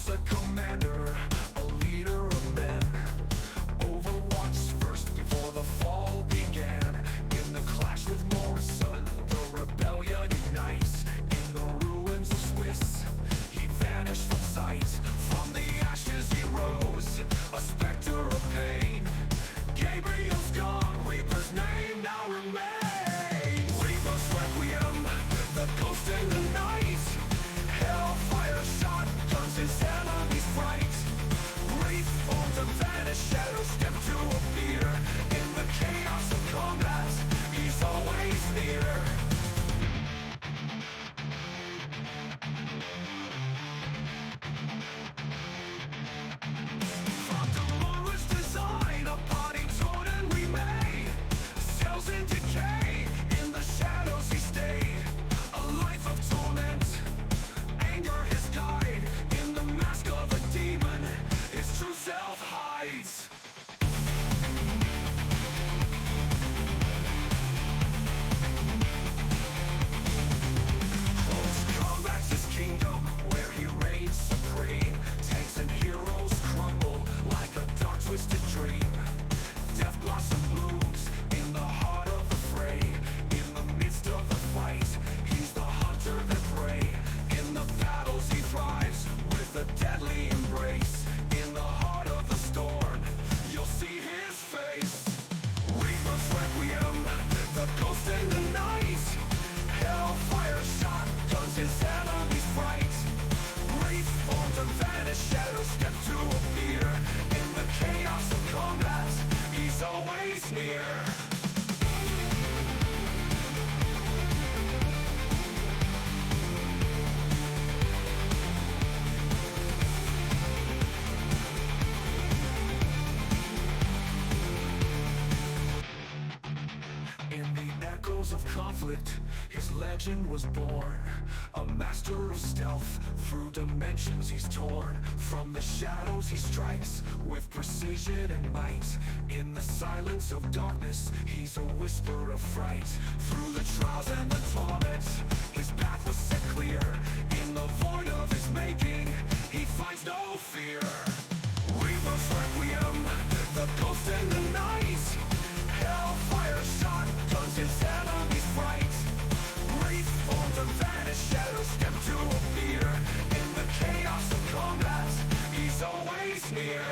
once a commander, a leader of men. Overwatch first before the fall began. In the clash with Morrison, the rebellion unites. In the ruins of Swiss, he vanished from sight. From the ashes he rose, a specter of pain. Gabriel's gone, Reaper's name now remains. Reaper's Requiem, the ghost in the night. Hellfire shot turns his enemy's fright. Wraith forms and vanish, shadows step to appear. In the chaos of combat, he's always near. From tomorrow's design, a body torn and remade. Cells in decay, in the shadows he stayed. A life of torment, anger his guide. In the mask of a demon, his true self hides. Close combat's his kingdom, where he reigns supreme. Tanks and heroes crumble like a dark twisted dream. Death blossom blooms in the heart of the fray. In the midst of the fight, he's the hunter that prey. In the battles he thrives, with a deadly embrace. In the heart of the storm, you'll see his face. Reaper's Requiem, the ghost in the night. Hellfire shot turns his enemy's fright. Wraith forms and vanish, shadows step to appear. In the chaos of combat, he's always near. In the echoes of conflict, his legend was born. A master of stealth, through dimensions he's torn. From the shadows he strikes, with precision and might. In the silence of darkness, he's a whisper of fright. Through the trials and the torment, his path was set clear. In the void of his making, he finds no fear. Reaper's Requiem, the ghost in the night. Hellfire shot turns his enemy's fright. Wraith forms and vanish, shadows step to appear. In the chaos of combat, he's always near.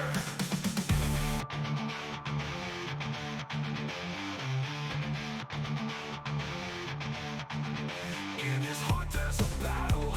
In his heart there's a battle,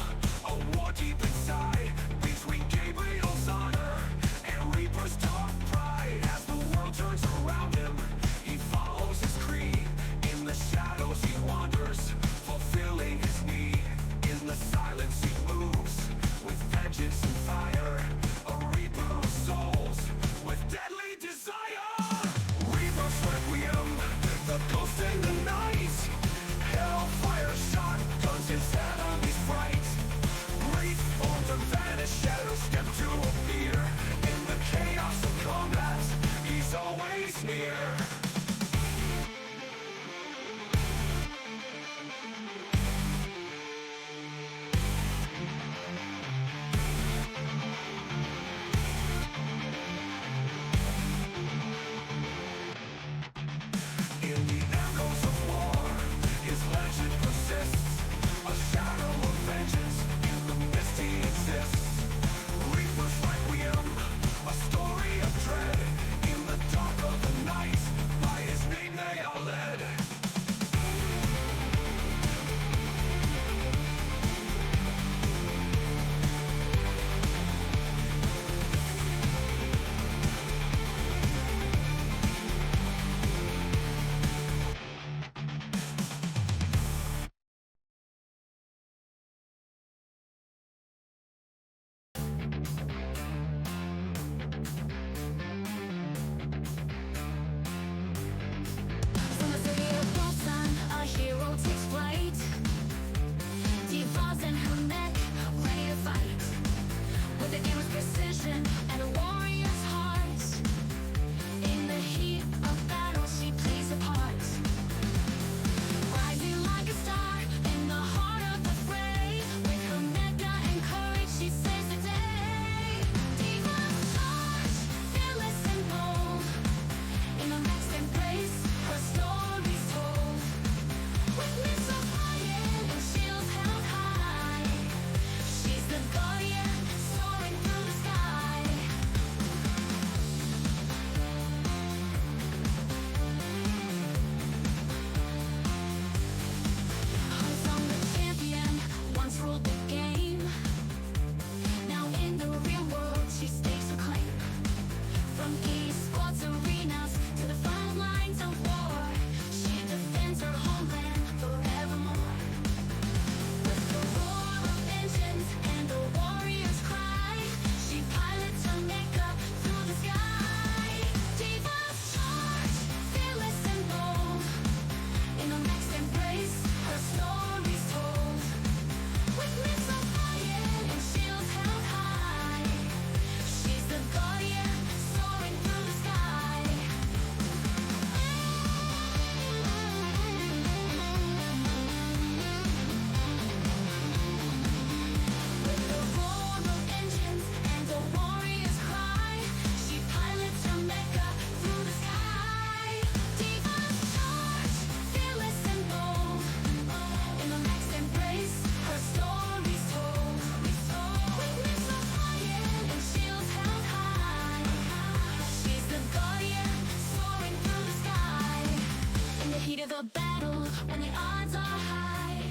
the battle when the odds are high.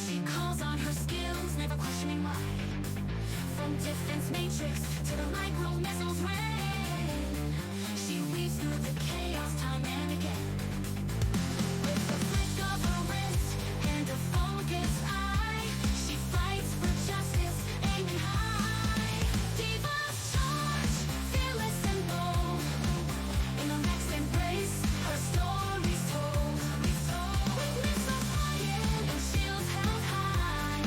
She calls on her skills, never questioning why. From defense matrix to the micro missiles rain, she weaves through the chaos time and again. With the flick of her wrist and a focused eye, she fights for justice, aiming high. D.Va charge, fearless and bold. In a next embrace, her story's told. With missiles flying and shields held high,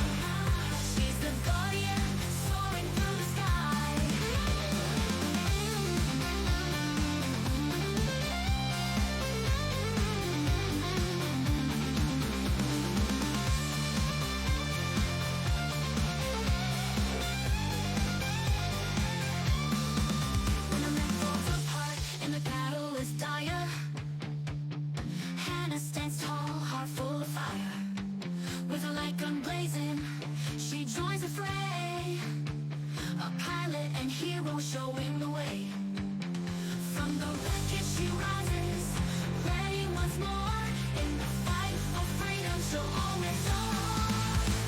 she's the guardian, soaring through the sky. When a man falls apart and the battle is dire, Hannah stands tall, heart full of fire. With a light gun blazing, she joins the fray. A pilot and hero showing the way. From the wreckage she rises, ready once more. In the fight for freedom, she'll always soar.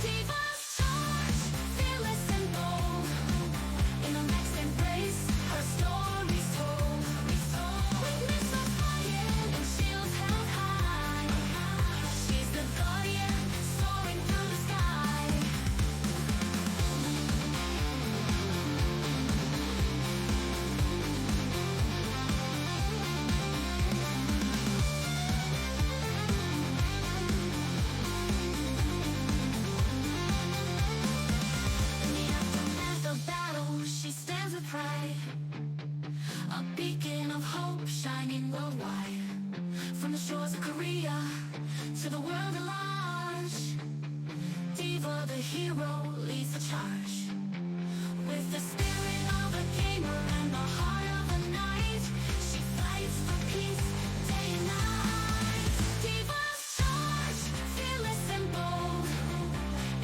D.Va's charge, fearless and bold. In the next embrace, her story's told. With missiles flying and shields held high, she's the guardian, soaring through the sky. In the aftermath of battle, she stands with pride. A beacon of hope shining worldwide. From the shores of Korea to the world at large, D.Va the hero leads the charge. With the spirit of a gamer and the heart of a knight, she fights for peace day and night. D.Va's charge, fearless and bold.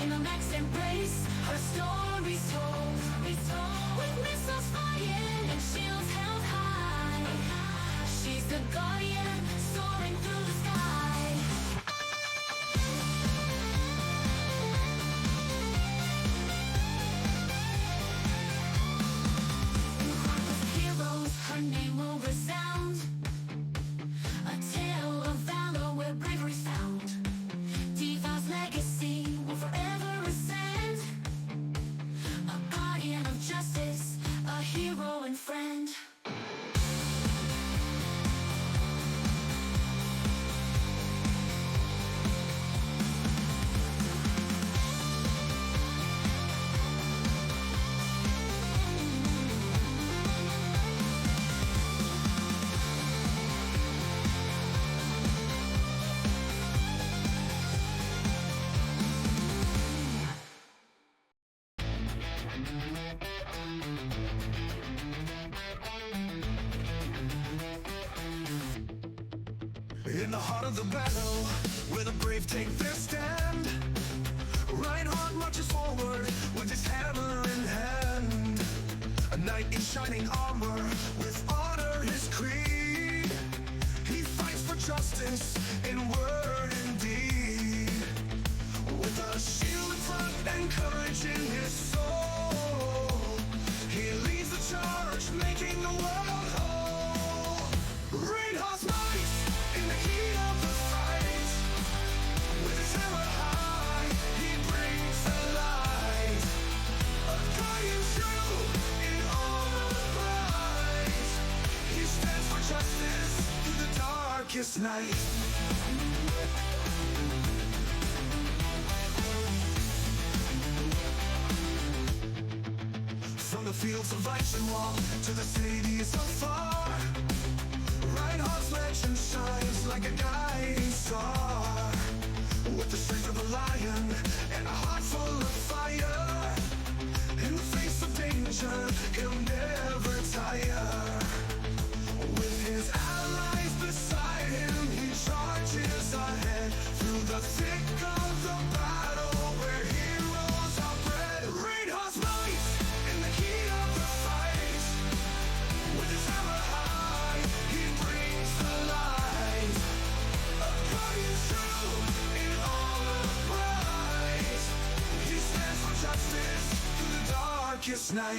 In the next embrace, her story's told. With missiles flying and shields held high, she's the guardian, soaring through the sky. In the chronicles of heroes, her name will resound. A tale of valor where bravery's found. D.Va's legacy will forever ascend. A guardian of justice, a hero and friend. In the heart of the battle, where the brave take their stand, Reinhardt marches forward with his hammer in hand. A knight in shining armor, with honor his creed. He fights for justice in word and deed. With a shield in front and courage in his soul, he leads the charge, making the world whole. Reinhardt's might in the heat of the fight. With his hammer high, he brings the light. A guardian true in armor bright. He stands for justice through the darkest night. From the fields of Eichenwald to the cities afar, Reinhardt's legend shines like a guiding star. With the strength of a lion and a heart full of fire, in the face of danger, he'll never tire. With his allies beside him, he charges ahead through the thick of the battle where heroes are bred. Reinhardt's might in the heat of the fight. With his hammer high, he brings the light. darkest night.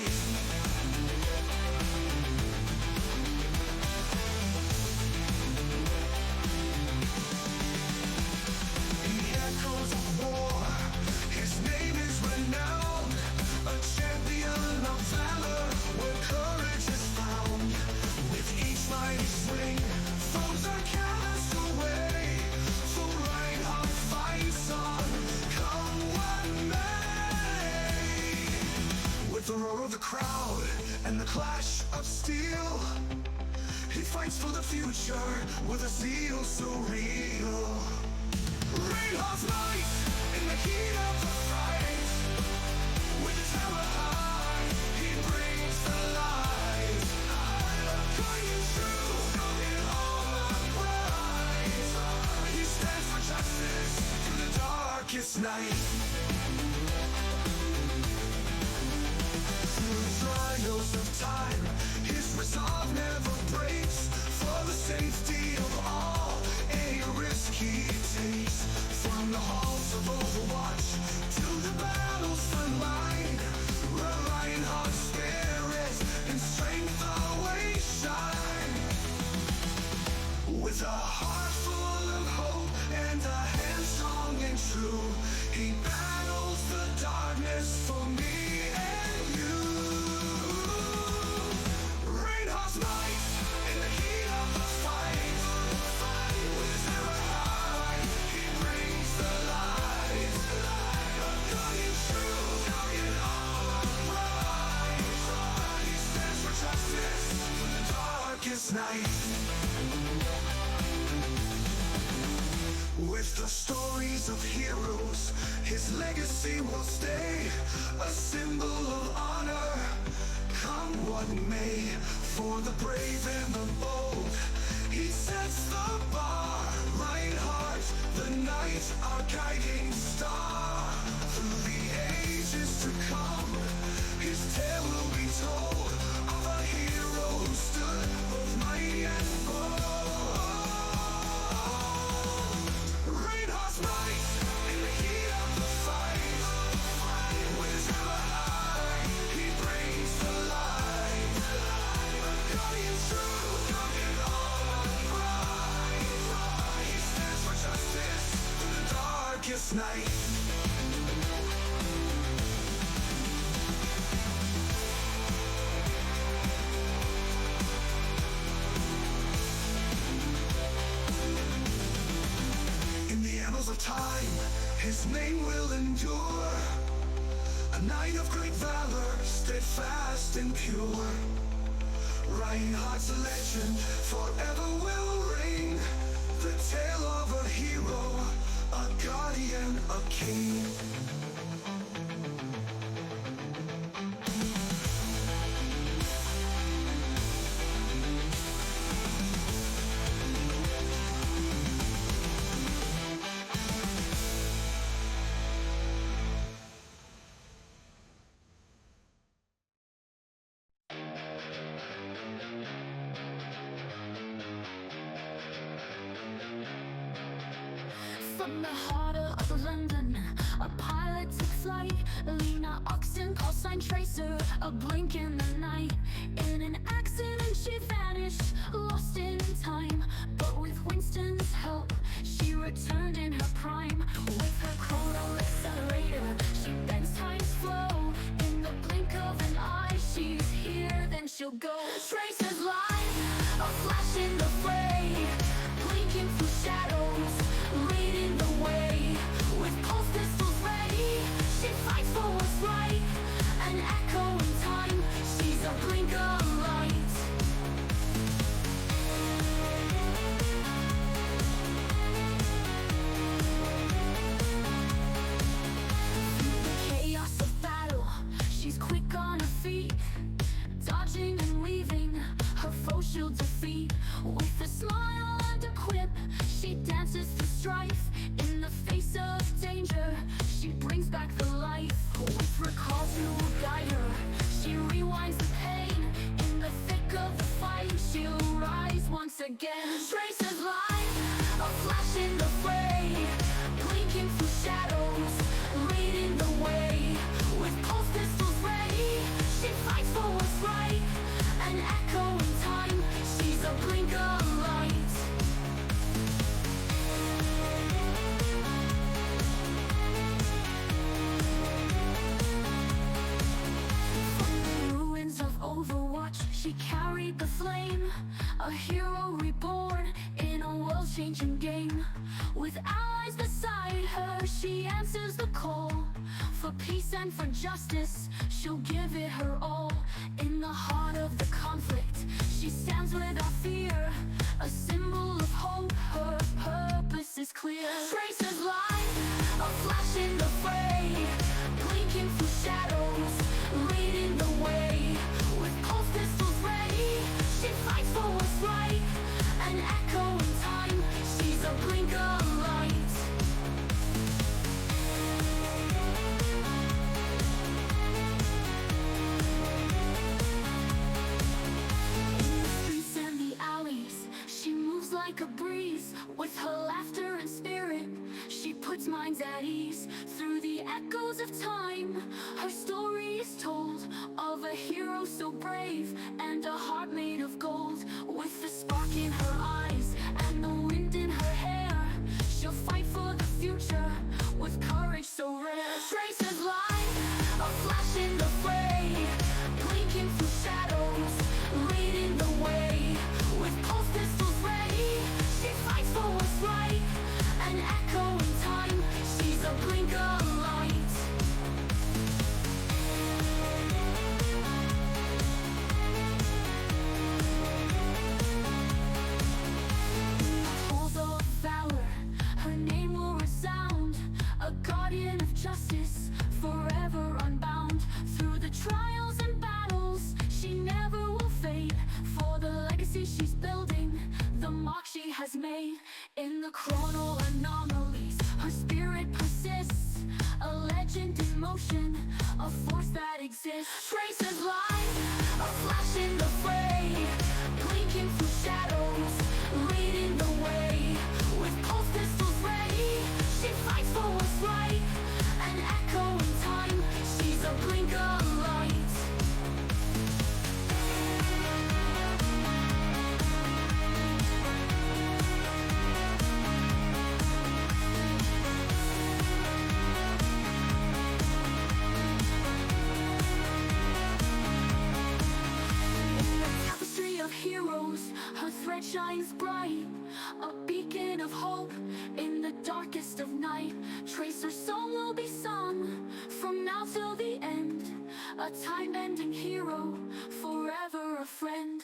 In the echoes of war, his name is renowned, a champion of valor where courage is found. With each mighty swing, foes are cast away, for Reinhardt fights on, come what may. With the roar of the crowd and the clash of steel, he fights for the future with a zeal so real. Reinhardt's might in the heat of the fight, with his hammer high, he brings the light. Guardian true in all upright, he stands for justice through the darkest night. Through the trials of time, his resolve never breaks, for the safety of all, any risk he takes. From the halls of Overwatch to the battle's front line, where Reinhardt's spirit and strength always shine. With a heart full of hope and a hand strong and true, he battles the darkness for me and you. Reinhardt's might in the heat of the fight, with his hammer high, he brings the light. A guardian true in all upright, he stands for justice for the darkest night. With the stories of heroes, his legacy will stay, a symbol of honor, come what may. For the brave and the bold, he sets the bar. Reinhardt, the night, our guiding star. Through the ages to come, his tale will be told, of a hero who stood both mighty and bold. Reinhardt's might in the heat of the fight, with his hammer high, he brings the light. A guardian true in all upright, he stands for justice through the darkest night. In the annals of time, his name will endure, a knight of great valor, steadfast and pure. Reinhardt's legend forever will ring, the tale of a hero, a guardian, a king. From the heart of London, a pilot took flight. Lena Oxen, call sign Tracer, a blink in the night. In an accident she vanished, lost in time. But with Winston's help, she returned in her prime. With her chrono accelerator, she bends time's flow. In the blink of an eye, she's here, then she'll go. Tracer's line, a flash in the fray, blinking through shadows, leading the way. With pulse pistols ready, she fights for what's right. An echo in time, she's a blink of light. Through the chaos of battle, she's quick on her feet, dodging and weaving, her foe she'll defeat. With a smile and a quip, she dances through strife. In the face of danger, she brings back the life. With recall to guide her, she rewinds the pain. In the thick of the fight, she'll rise once again. Tracer's line, a flash in the fray, blinking through shadows, leading the way. With pulse pistols ready, carried the flame, a hero reborn in a world-changing game. With allies beside her, she answers the call. For peace and for justice, she'll give it her all. In the heart of the conflict, she stands without fear, a symbol of hope, her purpose is clear. Tracer's light, a flash in the fray, blinking through shadows, leading the way. With pulse pistols ready, she fights for what's right, an echo in time, she's a blink of light. In the streets and the alleys, she moves like a breeze. With her laughter and spirit, she puts minds at ease. Through the echoes of time, her story is told of a hero so brave and a heart made of gold. With the spark in her eyes and the wind in her hair, she'll fight for the future with courage so rare. Tracer's light, a flash in the fray, blinking through shadows, leading the way. With pulse pistols ready, she fights for what's right, an echo in time, she's a blink of light. Halls of valor, her name will resound, a guardian of justice, forever unbound. Through the trials and battles, she never will fade. For the legacy she's building, the mark she has made. In the chronal anomalies, her spirit persists, a legend in motion, a force that exists. Tracer's light, a flash in the fray, blinking through shadows, leading the way. With pulse pistols ready, she fights for what's right, an echo in time, she's a blink of light. In the tapestry of heroes, her thread shines bright, a beacon of hope in the darkest of night. Tracer's song will be sung from now till the end, a time-bending hero, forever a friend.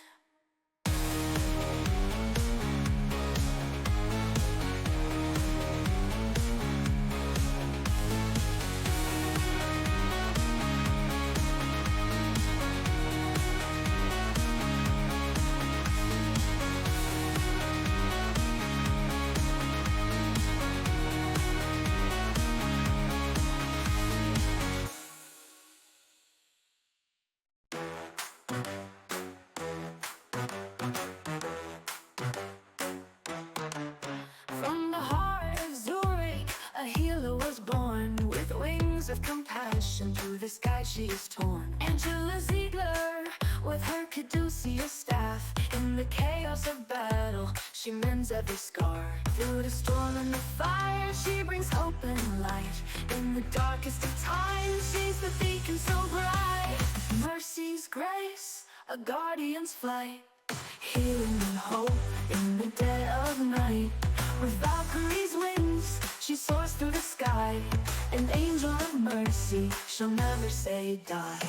From the heart of Zurich, a healer was born. With wings of compassion, through the sky she is torn. Angela Ziegler, with her caduceus staff, in the chaos of battle, she mends every scar. Through the storm and the fire, she brings hope and light. In the darkest of times, she's the beacon so bright. Mercy's grace, a guardian's flight, healing and hope in the dead of night. With Valkyrie's wings, she soars through the sky, an angel of mercy, she'll never say die.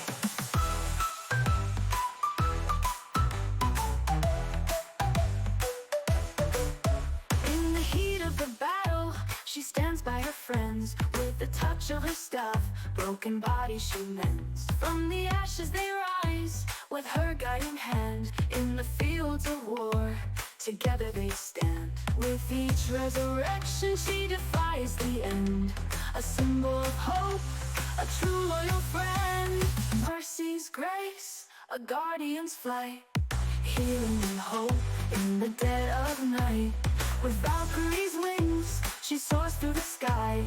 In the heat of the battle, she stands by her friends. With the touch of her staff, broken bodies she mends. From the ashes they rise, with her guiding hand. In the fields of war, together they stand. With each resurrection she defies the end, a symbol of hope, a true loyal friend. Mercy's grace, a guardian's flight, healing and hope in the dead of night. With Valkyrie's wings, she soars through the sky,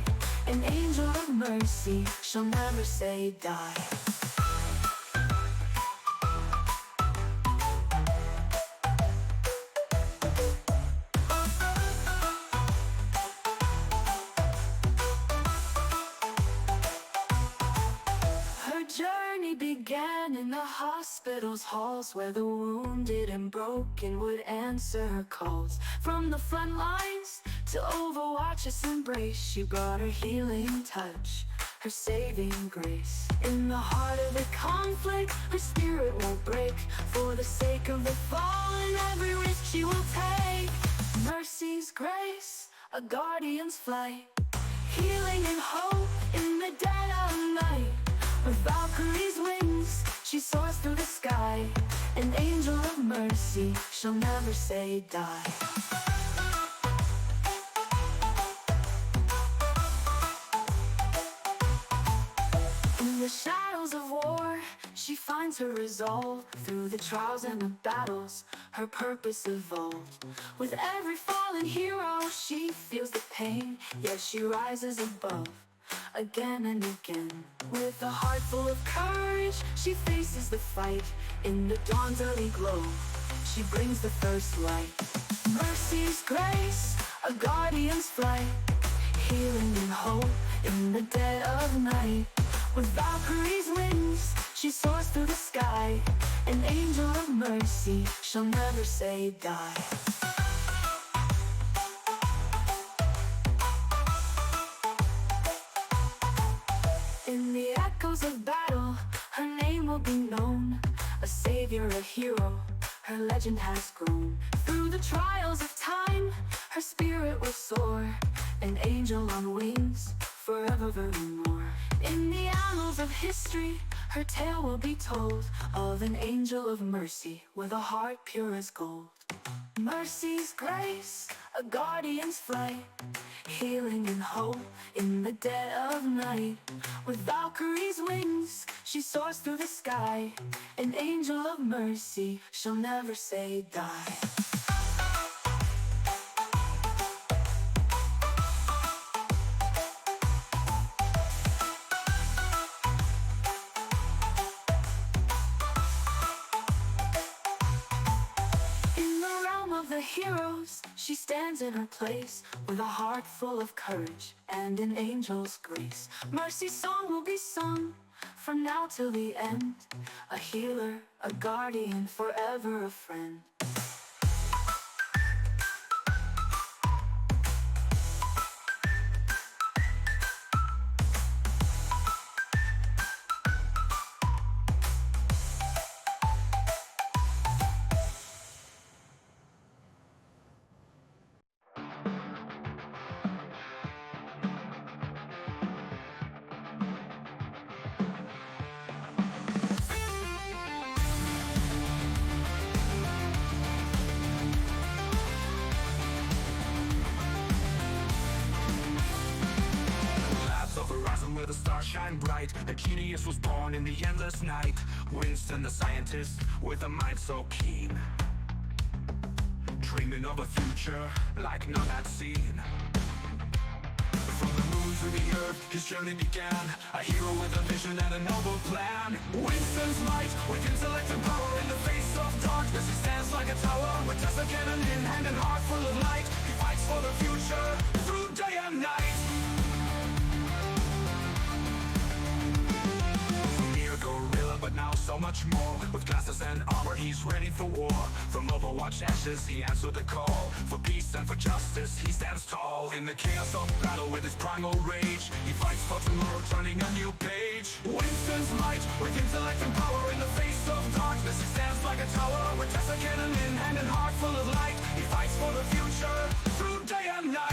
an angel of mercy, she'll never say die. Her journey began in the hospital's halls, where the wounded and broken would answer her calls. From the front lines to Overwatch's embrace, she brought her healing touch, her saving grace. In the heart of the conflict, her spirit won't break. For the sake of the fallen, every risk she will take. Mercy's grace, a guardian's flight, healing and hope in the dead of night. With Valkyrie's wings, she soars through the sky. An angel of mercy, she'll never say die. In the shadows of war, she finds her resolve. Through the trials and the battles, her purpose evolved. With every fallen hero, she feels the pain, yet she rises above, again and again. With a heart full of courage, she faces the fight. In the dawn's early glow, she brings the first light. Mercy's grace, a guardian's flight, healing and hope in the dead of night. With Valkyrie's wings, she soars through the sky. An angel of mercy, she'll never say die. In the echoes of battle, her name will be known. A savior, a hero, her legend has grown. Through the trials of time, her spirit will soar. An angel on wings, forevermore. In the annals of history, her tale will be told, of an angel of mercy with a heart pure as gold. Mercy's grace, a guardian's flight, healing and hope in the dead of night. With Valkyrie's wings, she soars through the sky. An angel of mercy, she'll never say die. Heroes, she stands in her place, with a heart full of courage and an angel's grace. Mercy's song will be sung from now till the end. A healer, a guardian, forever a friend. Where the stars shine bright, a genius was born in the endless night. Winston the scientist, with a mind so keen, dreaming of a future like none had seen. From the moon to the earth, his journey began. A hero with a vision and a noble plan. Winston's might, with intellect and power. In the face of darkness, he stands like a tower. With Tesla cannon in hand and heart full of light, he fights for the future through day and night. But now so much more. With glasses and armor, he's ready for war. From Overwatch ashes, he answered the call. For peace and for justice, he stands tall. In the chaos of battle with his primal rage, he fights for tomorrow, turning a new page. Winston's might, with intellect and power. In the face of darkness, he stands like a tower. With Tesla cannon in hand and heart full of light, he fights for the future through day and night.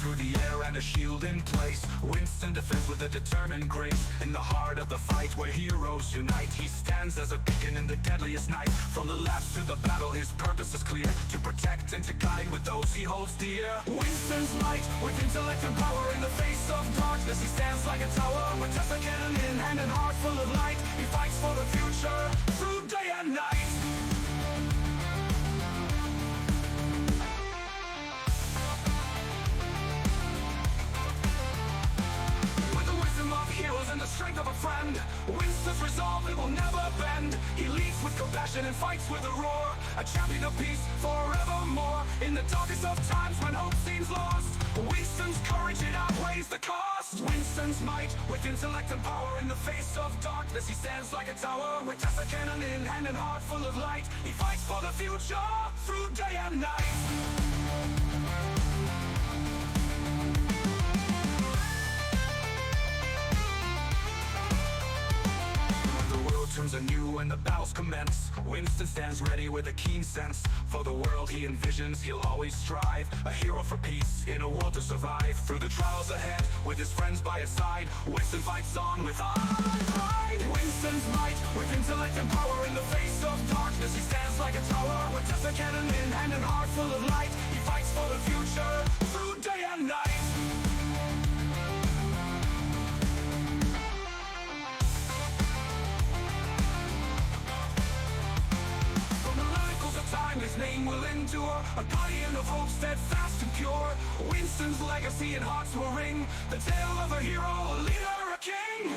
Through the air and a shield in place, Winston defends with a determined grace. In the heart of the fight where heroes unite, he stands as a beacon in the deadliest night. From the labs to the battle, his purpose is clear, to protect and to guide with those he holds dear. Winston's might, with intellect and power. In the face of darkness, he stands like a tower. With Tesla cannon in hand and heart full of light, he fights for the future through day and night. And the strength of a friend, Winston's resolve, it will never bend. He leads with with compassion and fights with a roar. A champion of peace forevermore. In the darkest of times when hope seems lost, Winston's courage, it outweighs the cost. Winston's might, with intellect and power. In the face of darkness he stands like a tower. With Tessa cannon in hand and heart full of light, he fights for the future through day and night. Turns anew and the battles commence. Winston stands ready with a keen sense. For the world he envisions, he'll always strive. A hero for peace, in a world to survive. Through the trials ahead, with his friends by his side, Winston fights on with pride. Winston's might, with intellect and power. In the face of darkness he stands like a tower. With Tessa cannon in hand and heart full of light, he fights for the future through day and night. Time his name will endure, a guardian of hope, steadfast and pure. Winston's legacy in hearts will ring, the tale of a hero, a leader, a king.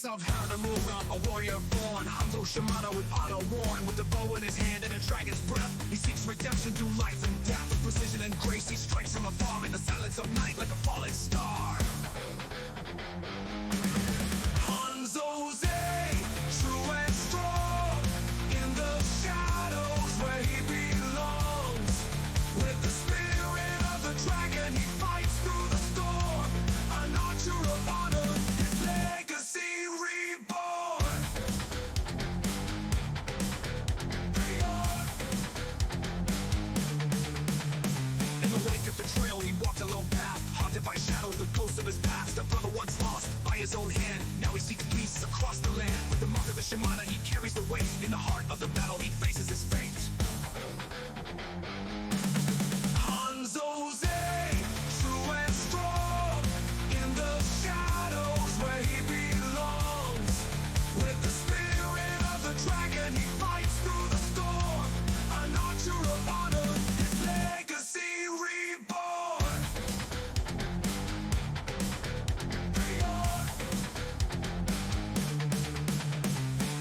Of Hanzo, a warrior born. Hanzo Symmetra with auto worn, with the bow in his hand and a dragon's breath. He seeks redemption through life and death. With precision and grace he strikes from afar, in the silence of night like a fallen star. Hanzo's true and strong, in the shadows where he belongs. With the spirit of the dragon he fights through the storm. An archer of honor, his legacy reborn. In the wake of betrayal he walked a lone path, haunted by shadows, the ghosts of his past. A brother once lost by his own hand, now he seeks peace across the land. With the mark of the Symmetra he carries the weight. In the heart of the battle he faces his fate. Hanzo's true and strong, in the shadows where he belongs. With the spirit of the dragon he fights through the storm. An archer of honor, his legacy reborn.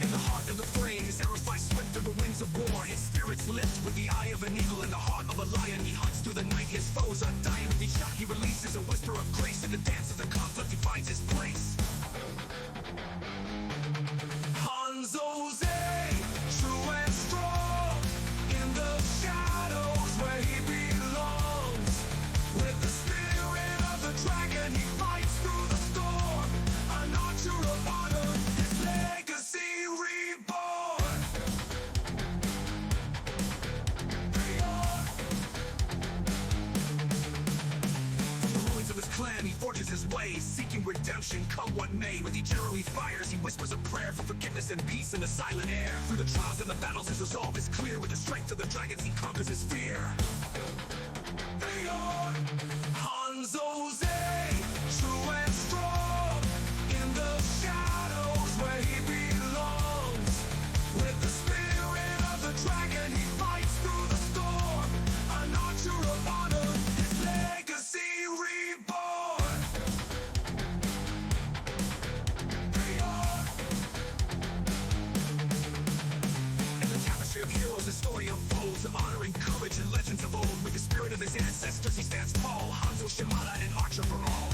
In the heart of the flame, his arrows fly swift through the winds of war. His spirits lift with the eye of an eagle. In the heart of a lion he hunts through the night. His foes undying, with each shot he releases a whisper of grace. In the dance of the conflict he finds his place. Hanzo's true and strong, in the shadows where he belongs. With the spirit of the dragon he fights through the storm. An archer of honor, his legacy reborn. From the ruins of his clan he forges his way, seeking redemption come what may. With each arrow he fires he whispers a prayer for forgiveness and peace in the silent air. Through the trials and the battles his resolve is clear. With the strength of the dragons he conquers his fear. Hanzo's true and strong, in the shadows where he belongs. With the spirit of the dragon he fights through the storm. An archer of honor, his legacy reborn. In the tapestry of heroes, the story unfolds of honor and courage and legends of old. With the spirit of his ancestors he stands tall. Hanzo Symmetra, an archer for all.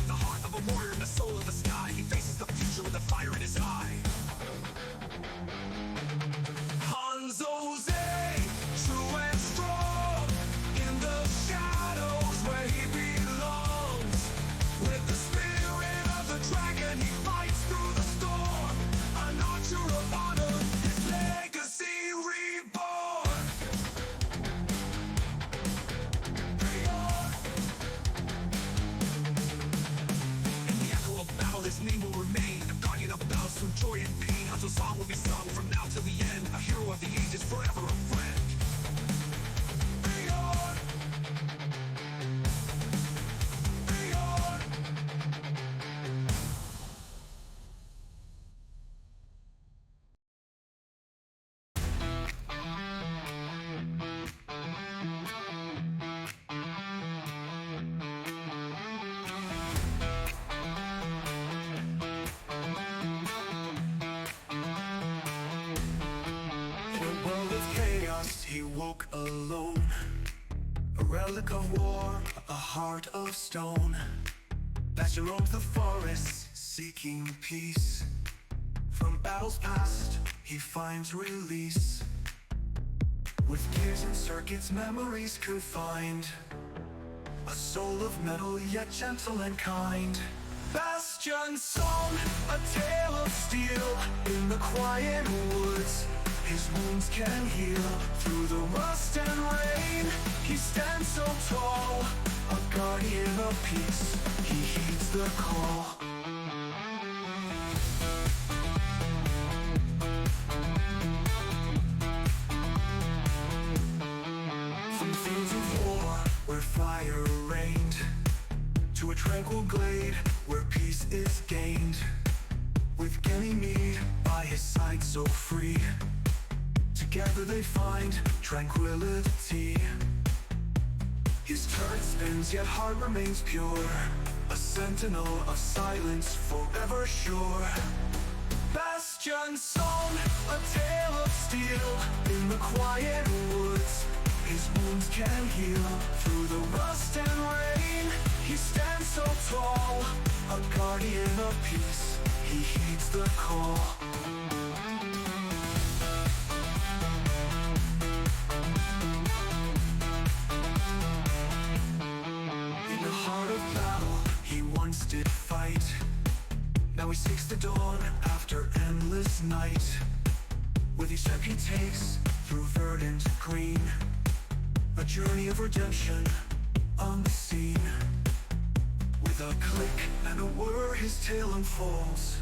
Hanzo's song will be sung from now till the end. A hero of the ages, forever a friend. Beyond. Beyond. In a world of chaos, he woke alone. A relic of war, a heart of stone. Bastion roamed the forests, seeking peace. From battles past, he finds release. With gears and circuits, memories confined. A soul of metal, yet gentle and kind. Bastion's song, a tale of steel. In the quiet woods, his wounds can heal. Through the rust and rain, he stands so tall. A guardian of peace, he heeds the call. From fields of war, where fire reigned, to a tranquil glade, where peace is gained. With Ganymede by his side so free, together they find tranquility. His turret spins, yet heart remains pure. A sentinel of silence, forever sure. Bastion's song, a tale of steel. In the quiet woods, his wounds can heal. Through the rust and rain, he stands so tall. A guardian of peace, he heeds the call. In the heart of battle, he once did fight. Now he seeks the dawn after endless night. With each step he takes through verdant green, a journey of redemption unseen. With a click and a whir, his tale unfolds.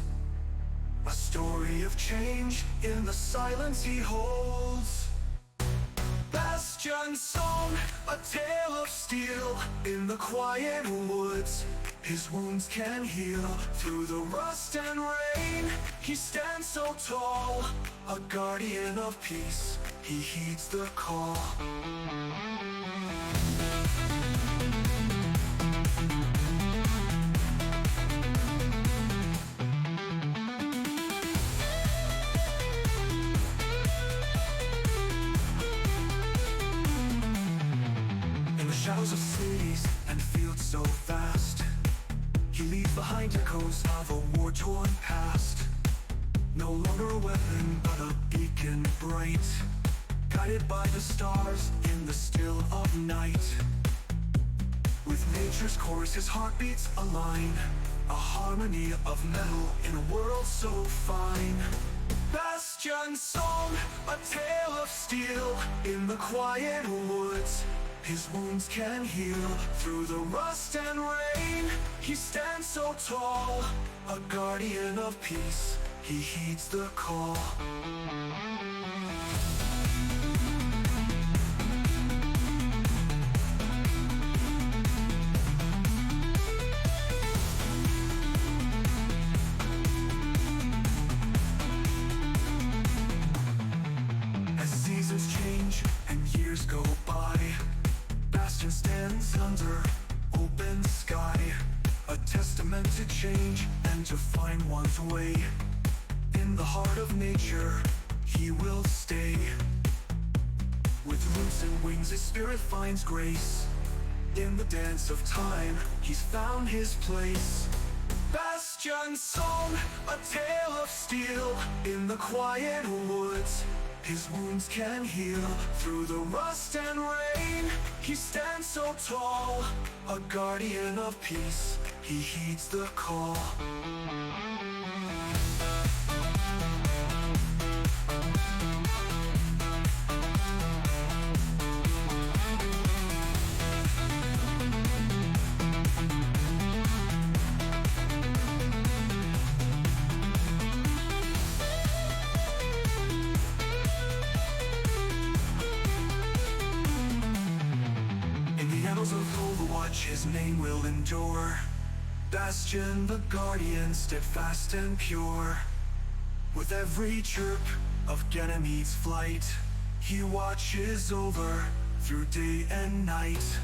A story of change in the silence he holds. Bastion's song, a tale of steel. In the quiet woods, his wounds can heal. Through the rust and rain, he stands so tall. A guardian of peace, he heeds the call. Shadows of cities and fields so vast, he leaves behind echoes of a war-torn past. No longer a weapon, but a beacon bright, guided by the stars in the still of night. With nature's chorus, his heartbeats align, a harmony of metal in a world so fine. Bastion's song, a tale of steel. In the quiet woods, his wounds can heal. Through the rust and rain, he stands so tall. A guardian of peace, he heeds the call. As seasons change and years go by, Bastion stands under open sky, a testament to change and to find one's way. In the heart of nature, he will stay. With roots and wings, his spirit finds grace. In the dance of time, he's found his place. Bastion's song, a tale of steel. In the quiet woods, his wounds can heal. Through the rust and rain, he stands so tall. A guardian of peace, he heeds the call. Overwatch, his name will endure. Bastion the Guardian, steadfast and pure. With every chirp of Ganymede's flight, he watches over through day and night.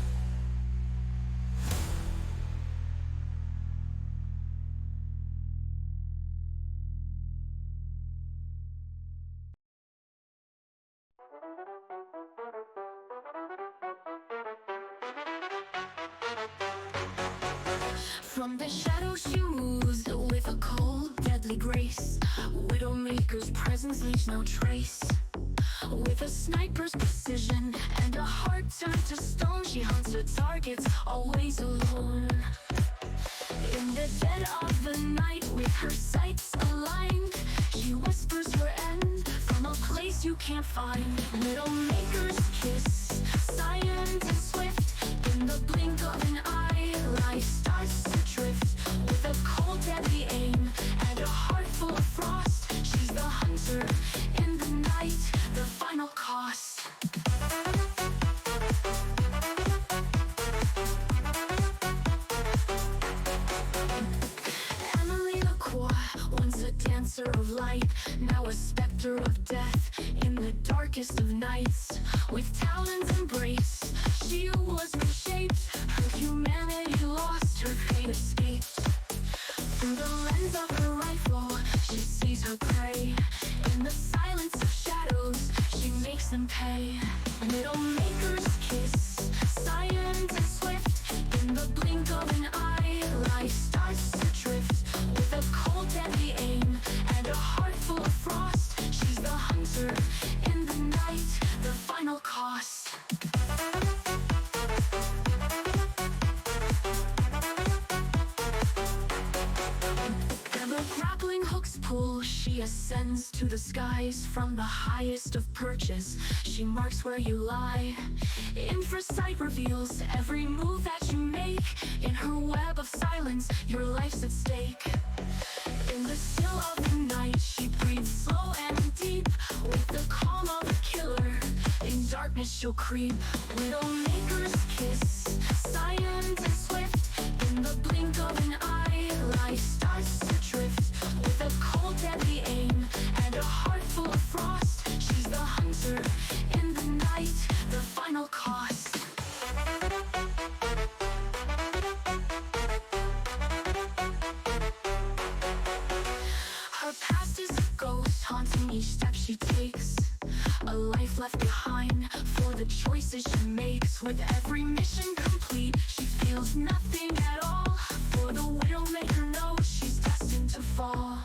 From the shadows she moves with a cold, deadly grace. Widowmaker's presence leaves no trace. With a sniper's precision and a heart turned to stone, she hunts her targets, always alone. In the dead of the night, with her sights aligned, she whispers her end from a place you can't find. Widowmaker's kiss, silent and swift, in the blink of an eye, life starts to drift. With a cold, deadly aim and a heart full of frost, she's the hunter in the night, the final cost. Once a dancer of light, now a specter of death in the darkest of nights. With talons and grace, she was reshaped. Her humanity lost, her fate escaped. Through the lens of her rifle, she sees her prey. In the silence of shadows, she makes them pay. Widowmaker's kiss, silent and swift, in the blink of an eye, life starts to drift. With a cold, deadly aim and a heart full of frost, she's the hunter in the night, the final cost. Ever grappling hooks pull, she ascends to the skies. From the highest of perches, she marks where you lie. Infrasight reveals every move that you make. In her web of silence, your life's at stake. In the still of the night, she breathes slow and deep. With the calm of a killer, in darkness she'll creep. Widowmaker's kiss, silent and swift, in the blink of an eye, life starts to drift. With a cold, deadly aim and a heart full of frost, she's the hunter in the night, the final cost. Her past is a ghost, haunting each step she takes. A life left behind for the choices she makes. With every mission complete, she feels nothing at all. For the Widowmaker knows she's destined to fall.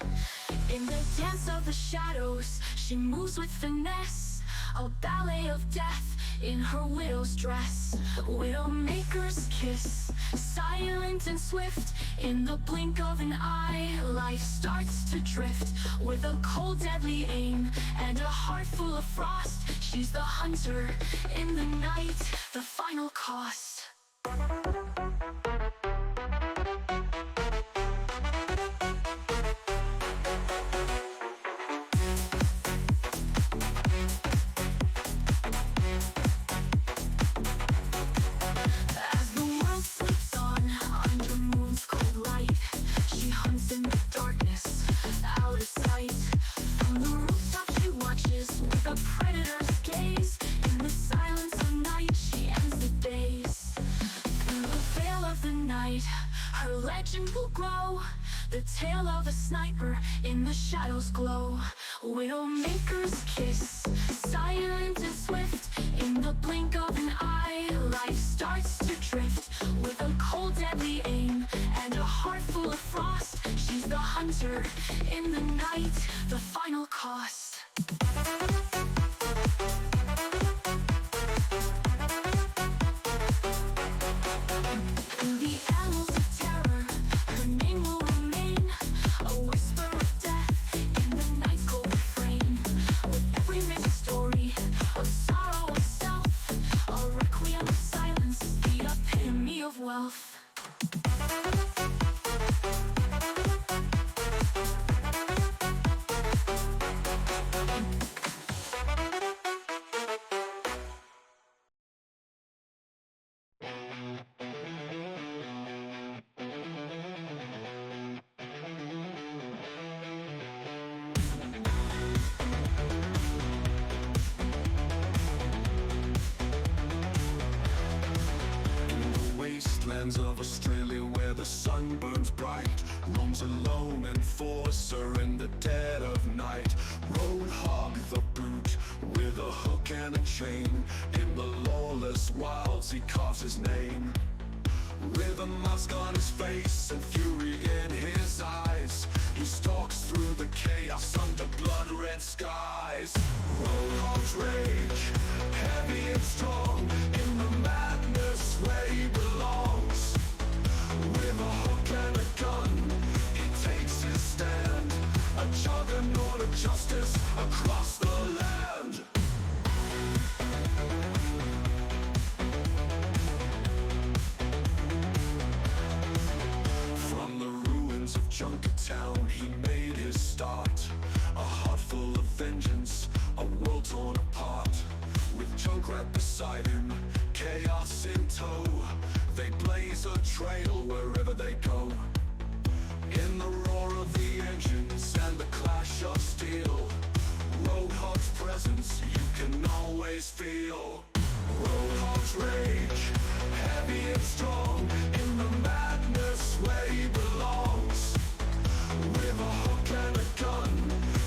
In the dance of the shadows, she moves with finesse. A ballet of death in her widow's dress. Widowmaker's kiss, silent and swift, in the blink of an eye, life starts to drift. With a cold, deadly aim and a heart full of frost, she's the hunter in the night, the final cost. As the world sleeps on under moon's cold light, she hunts in the darkness, out of sight. From the rooftop she watches with a predator's gaze. In the silence of night, she ends the days. Through the veil of the night, her legend will grow. The tale of a sniper in the shadows glow. Widowmaker's kiss, silent and swift, in the blink of an eye, life starts to drift. With a cold, deadly aim and a heart full of frost, she's the hunter in the night, the final cost. In the annals of terror, her name will remain. A whisper of death in the night's cold refrain. With every missed story of sorrow and self, a requiem of silence, the epitome of wealth. lands of Australia where the sun burns bright, roams a lone enforcer in the dead of night. Roadhog the brute, with a hook and a chain, in the lawless wilds he carves his name. With a mask on his face and fury in his eyes, he stalks through the chaos under blood-red skies. Roadhog's rage, heavy and strong, in the madness where he belongs. With a hook and a gun, he takes his stand, a juggernaut of justice across the land. From the ruins of Junkrat, he made his start. A heart full of vengeance, a world torn apart. With Junkrat beside him, chaos in tow, they blaze a trail wherever they go. In the roar of the engines and the clash of steel, Roadhog's presence you can always feel. Roadhog's rage, heavy and strong, in the madness where he belongs. With a hook and a gun,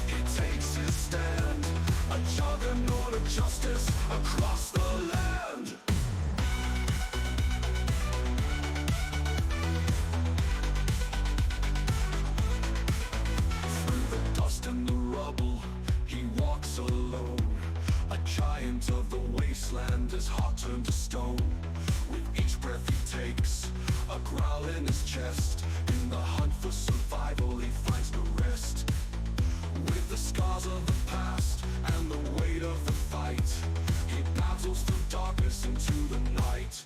he takes his stand, a juggernaut of justice across the land. Through the dust and the rubble, he walks alone, a giant of the wasteland, his heart turned to stone. With each breath he takes, a growl in his chest, in the hunt for survival he finds no rest. With the scars of the past and the weight of the fight, he battles through darkness into the night.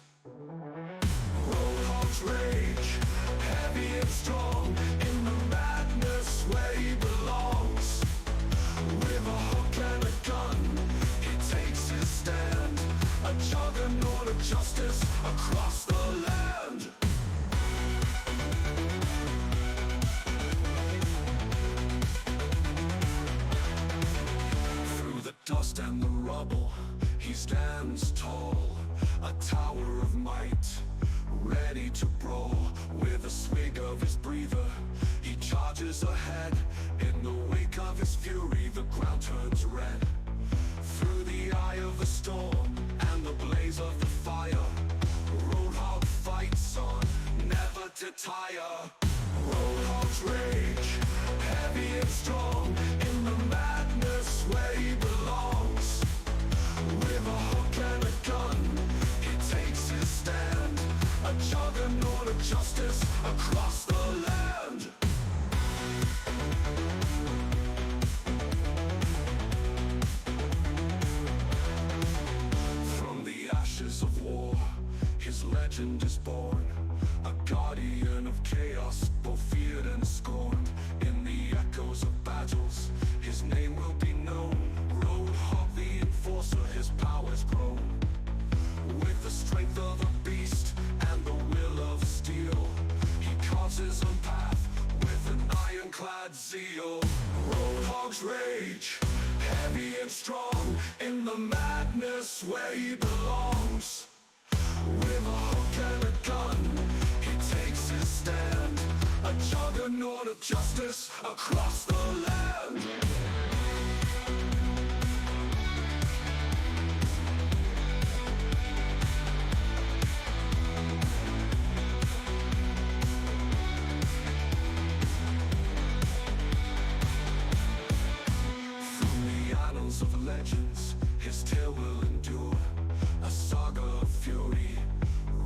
Roadhog's rage, heavy and strong, in the madness where he belongs. With a hook and a gun, he takes his stand, a juggernaut of justice across the land. Through the dust and the rubble, he stands tall, a tower of might, ready to brawl. With a swig of his breather, he charges ahead. In the wake of his fury, the ground turns red. Through the eye of the storm and the blaze of the fire, Roadhog fights on, never to tire. Roadhog's rage, heavy and strong, in the madness where he belongs. With a hook and a gun, he takes his stand, a juggernaut of justice across the land. From the ashes of war, his legend is born, a guardian of chaos, both feared and scorned. In the echoes of battles, his name will be known. Roadhog the enforcer, his powers grown. With the strength of a beast and the will of steel, he carves his own path with an ironclad zeal. Roadhog's rage, heavy and strong, in the madness where he belongs. With a hook and a gun, he takes his stand, a juggernaut of justice across the land. From the annals of legends, his tale will endure, a saga of fury,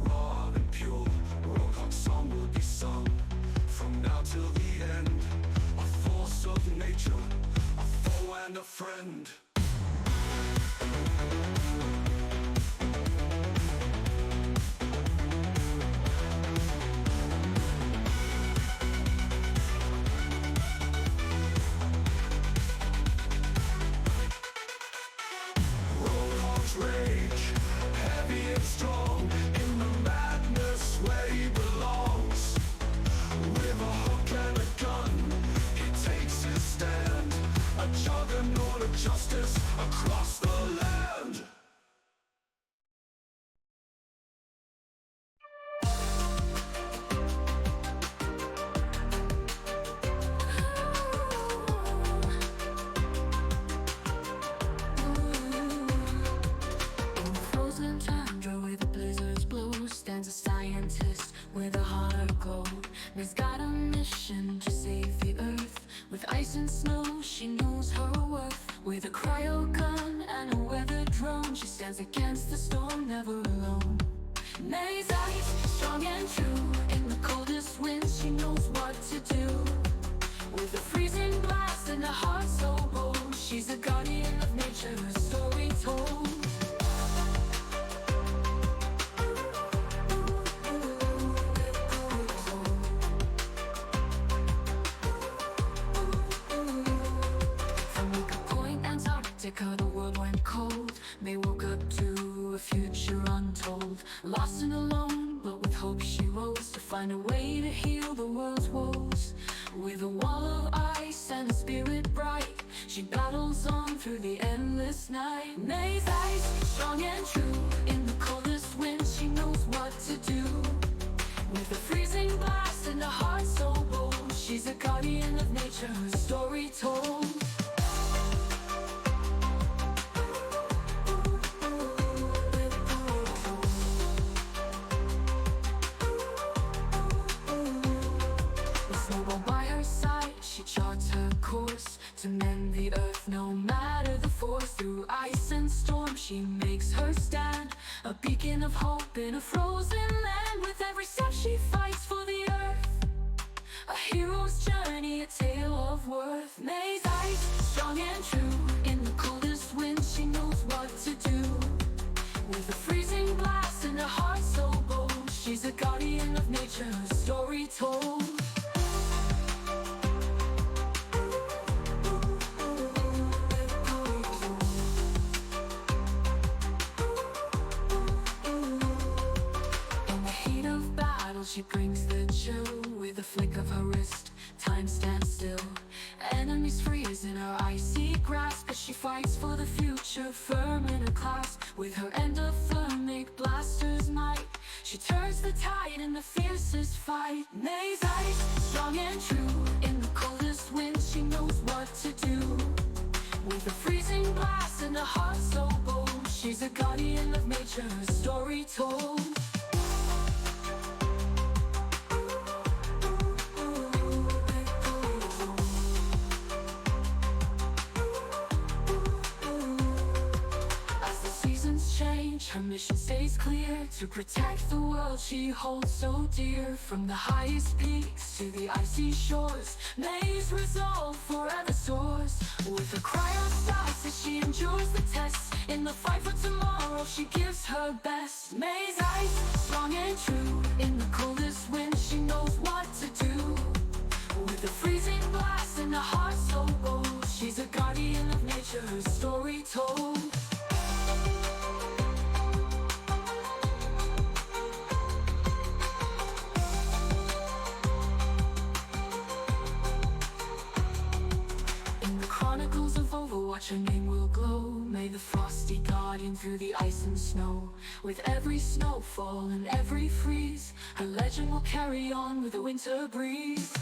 raw and pure. Roadhog's song will be sung from now till the end, a force of nature, a foe and a friend. Roadhog's rage, heavy and strong, in the madness where he belongs. With a hook and a gun, he takes his stand, a juggernaut of justice across the land. With a cryo gun and a weather drone, she stands against the storm, never alone. Mei's eyes, strong and true. In the coldest winds, she knows what to do. With a freezing blast and a heart so bold, she's a guardian of nature, a story told. The world went cold. Mei woke up to a future untold. Lost and alone, but with hope she rose to find a way to heal the world's woes. With a wall of ice and a spirit bright, she battles on through the endless night. Mei's eyes, strong and true. In the coldest winds, she knows what to do. With a freezing blast and a heart so bold, she's a guardian of nature, her story told. She charts her course to mend the earth, no matter the force. Through ice and storm, she makes her stand, a beacon of hope in a frozen land. With every step she fights for the earth, a hero's journey, a tale of worth. Mei's eyes, strong and true. In the coldest wind, she knows what to do. With a freezing blast and a heart so bold, she's a guardian of nature, her story told. She brings the chill. With a flick of her wrist, time stands still. Enemies freeze in her icy grasp, as she fights for the future, firm in her clasp. With her endothermic blaster's might, she turns the tide in the fiercest fight. Mei's eyes, strong and true. In the coldest winds, she knows what to do. With a freezing blast and a heart so bold, she's a guardian of nature, her story told. Her mission stays clear, to protect the world she holds so dear. From the highest peaks to the icy shores, Mei's resolve forever soars. With a cry of stars as she endures the test, in the fight for tomorrow she gives her best. Mei's eyes, strong and true. In the coldest wind she knows what to do. With a freezing blast and a heart so bold, she's a guardian of nature, her story told. Chronicles of Overwatch, her name will glow. Mei the Frosty Guardian through the ice and snow. With every snowfall and every freeze, her legend will carry on with the winter breeze.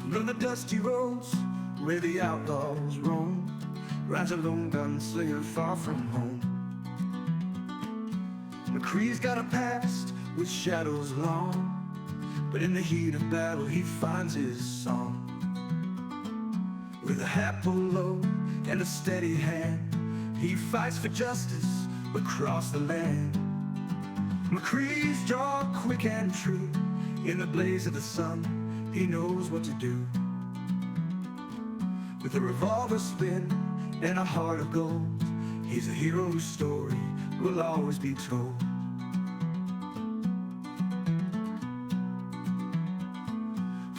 From the dusty roads where the outlaws roam, rides a lone gunslinger far from home. McCree's got a past with shadows long, but in the heat of battle he finds his song. With a hat pulled low and a steady hand, he fights for justice across the land. McCree's jaw quick and true, in the blaze of the sun he knows what to do. With a revolver spin and a heart of gold, he's a hero whose story will always be told.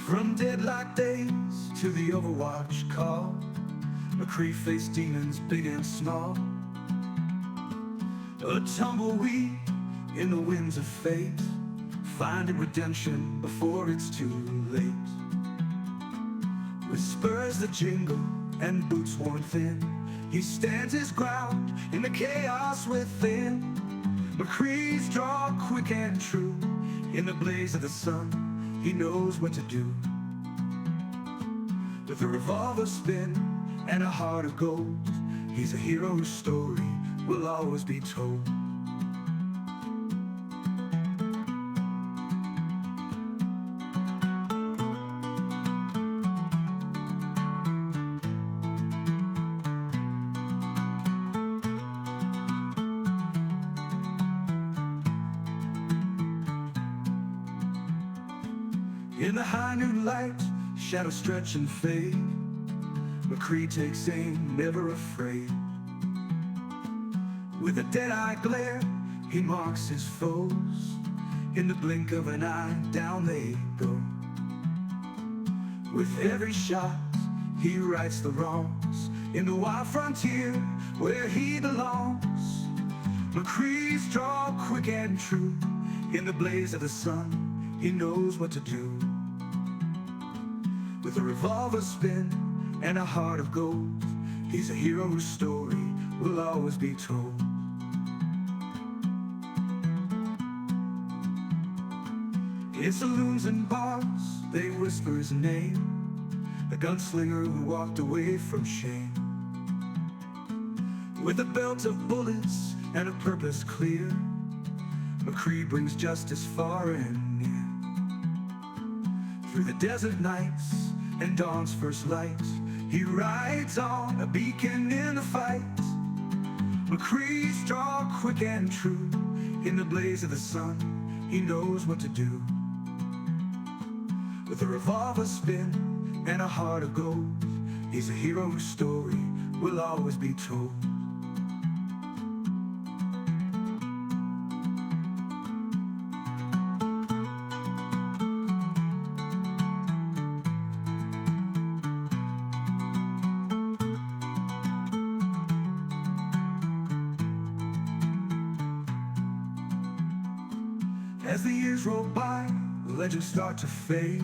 From deadlock days to the Overwatch call, McCree faced demons big and small. A tumbleweed in the winds of fate, finding redemption before it's too late. With spurs that jingle and boots worn thin, he stands his ground in the chaos within. McCree's draw quick and true, in the blaze of the sun, he knows what to do. With a revolver spin and a heart of gold, he's a hero whose story will always be told. In the high noon light, shadows stretch and fade. McCree takes aim, never afraid. With a dead-eye glare, he marks his foes. In the blink of an eye, down they go. With every shot, he rights the wrongs. In the wild frontier, where he belongs. McCree's draw quick and true. In the blaze of the sun, he knows what to do. With a revolver spin and a heart of gold, he's a hero whose story will always be told. In saloons and bars, they whisper his name, the gunslinger who walked away from shame. With a belt of bullets and a purpose clear, McCree brings justice far and near. Through the desert nights and dawn's first light, he rides on, a beacon in the fight. McCree's draw quick and true, in the blaze of the sun, he knows what to do. With a revolver spin and a heart of gold, he's a hero whose story will always be told. As the years roll by, the legends start to fade,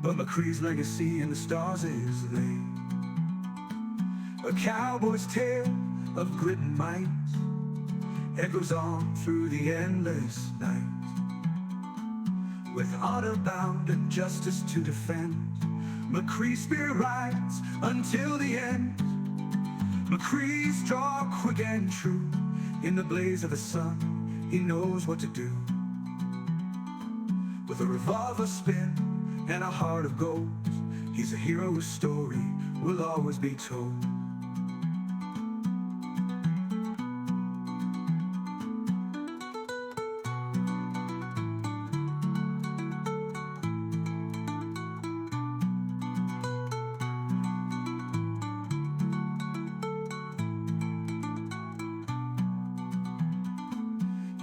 but McCree's legacy in the stars is laid. A cowboy's tale of grit and might echoes on through the endless night. With honor bound and justice to defend, McCree's spirit rides until the end. McCree's draw quick and true, in the blaze of the sun, he knows what to do. With a revolver spin and a heart of gold, he's a hero whose story will always be told.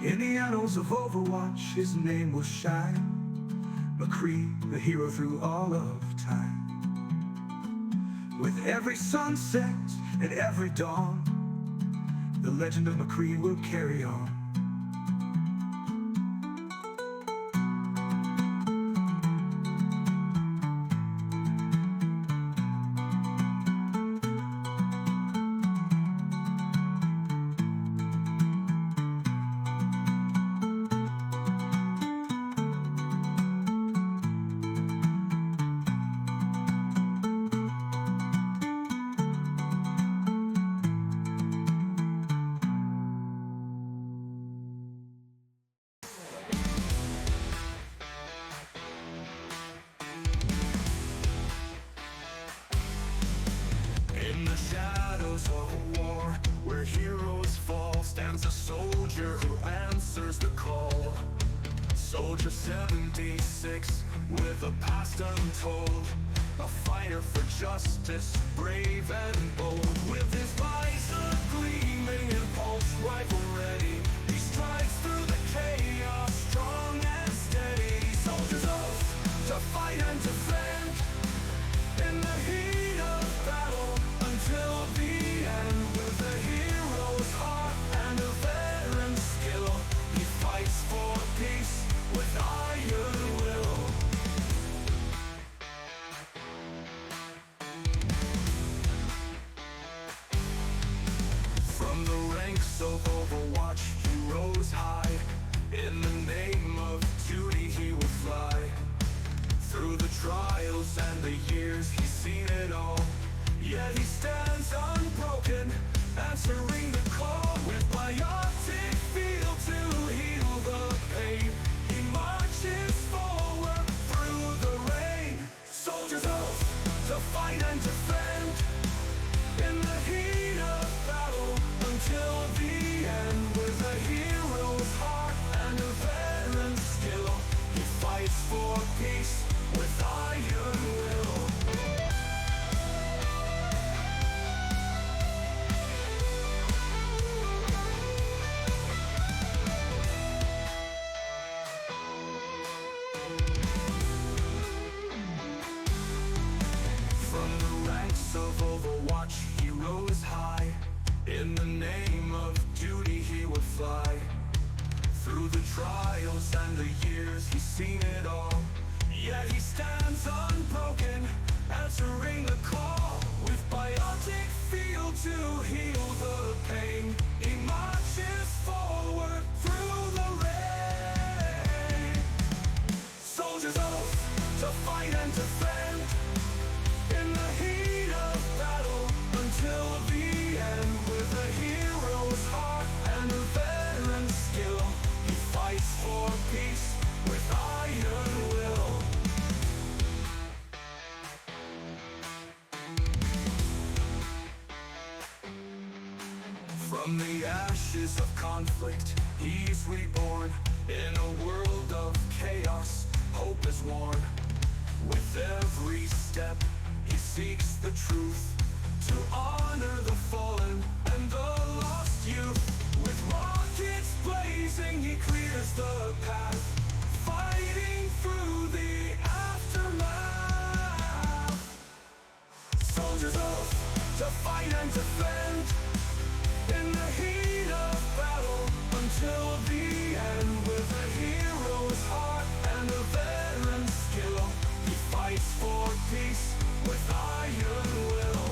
In the annals of Overwatch, his name will shine. McCree, the hero through all of time. With every sunset and every dawn, the legend of McCree will carry on. In the shadows of a war, where heroes fall, stands a soldier who answers the call. Soldier 76, with a past untold, a fighter for justice, brave and bold. With his visor gleaming and pulse rifle ready, he strides through the chaos, strong and steady. Soldiers oath to fight and defend, in the heat of battle until the end. With a hero's heart and a veteran's for peace with iron will. From the ranks of Overwatch he rose high. In the name of duty he would fly. Through the trials and the years he's seen it all. Yet he stands unbroken, answering the call. With biotic field to heal the pain, he marches forward through the rain. Soldiers oath to fight and defend, in the heat of battle until the end. With a hero's heart and a veteran's skill, he fights for peace with iron will. From the ashes of conflict, he's reborn. In a world of chaos, hope is worn. With every step, he seeks the truth, to honor the fallen and the lost youth. With rockets blazing, he clears the path, fighting through the aftermath. Soldiers oath to fight and defend, in the heat of battle until the end. With a hero's heart and a veteran's skill, he fights for peace with iron will.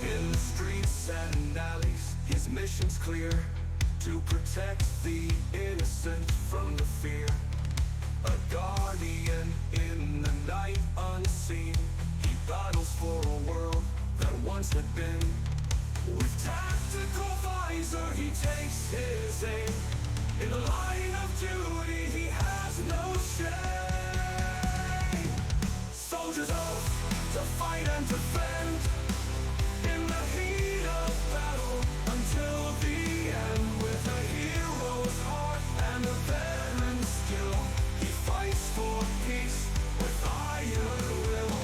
In the streets and alleys, his mission's clear, to protect the innocent from the fear. A guardian in the night unseen, he battles for a world that once had been. With tactical visor he takes his aim, in the line of duty he has no shame. Soldiers oath to fight and defend, in the heat of battle until the end. With a hero's heart and a veteran's skill, he fights for peace with iron will.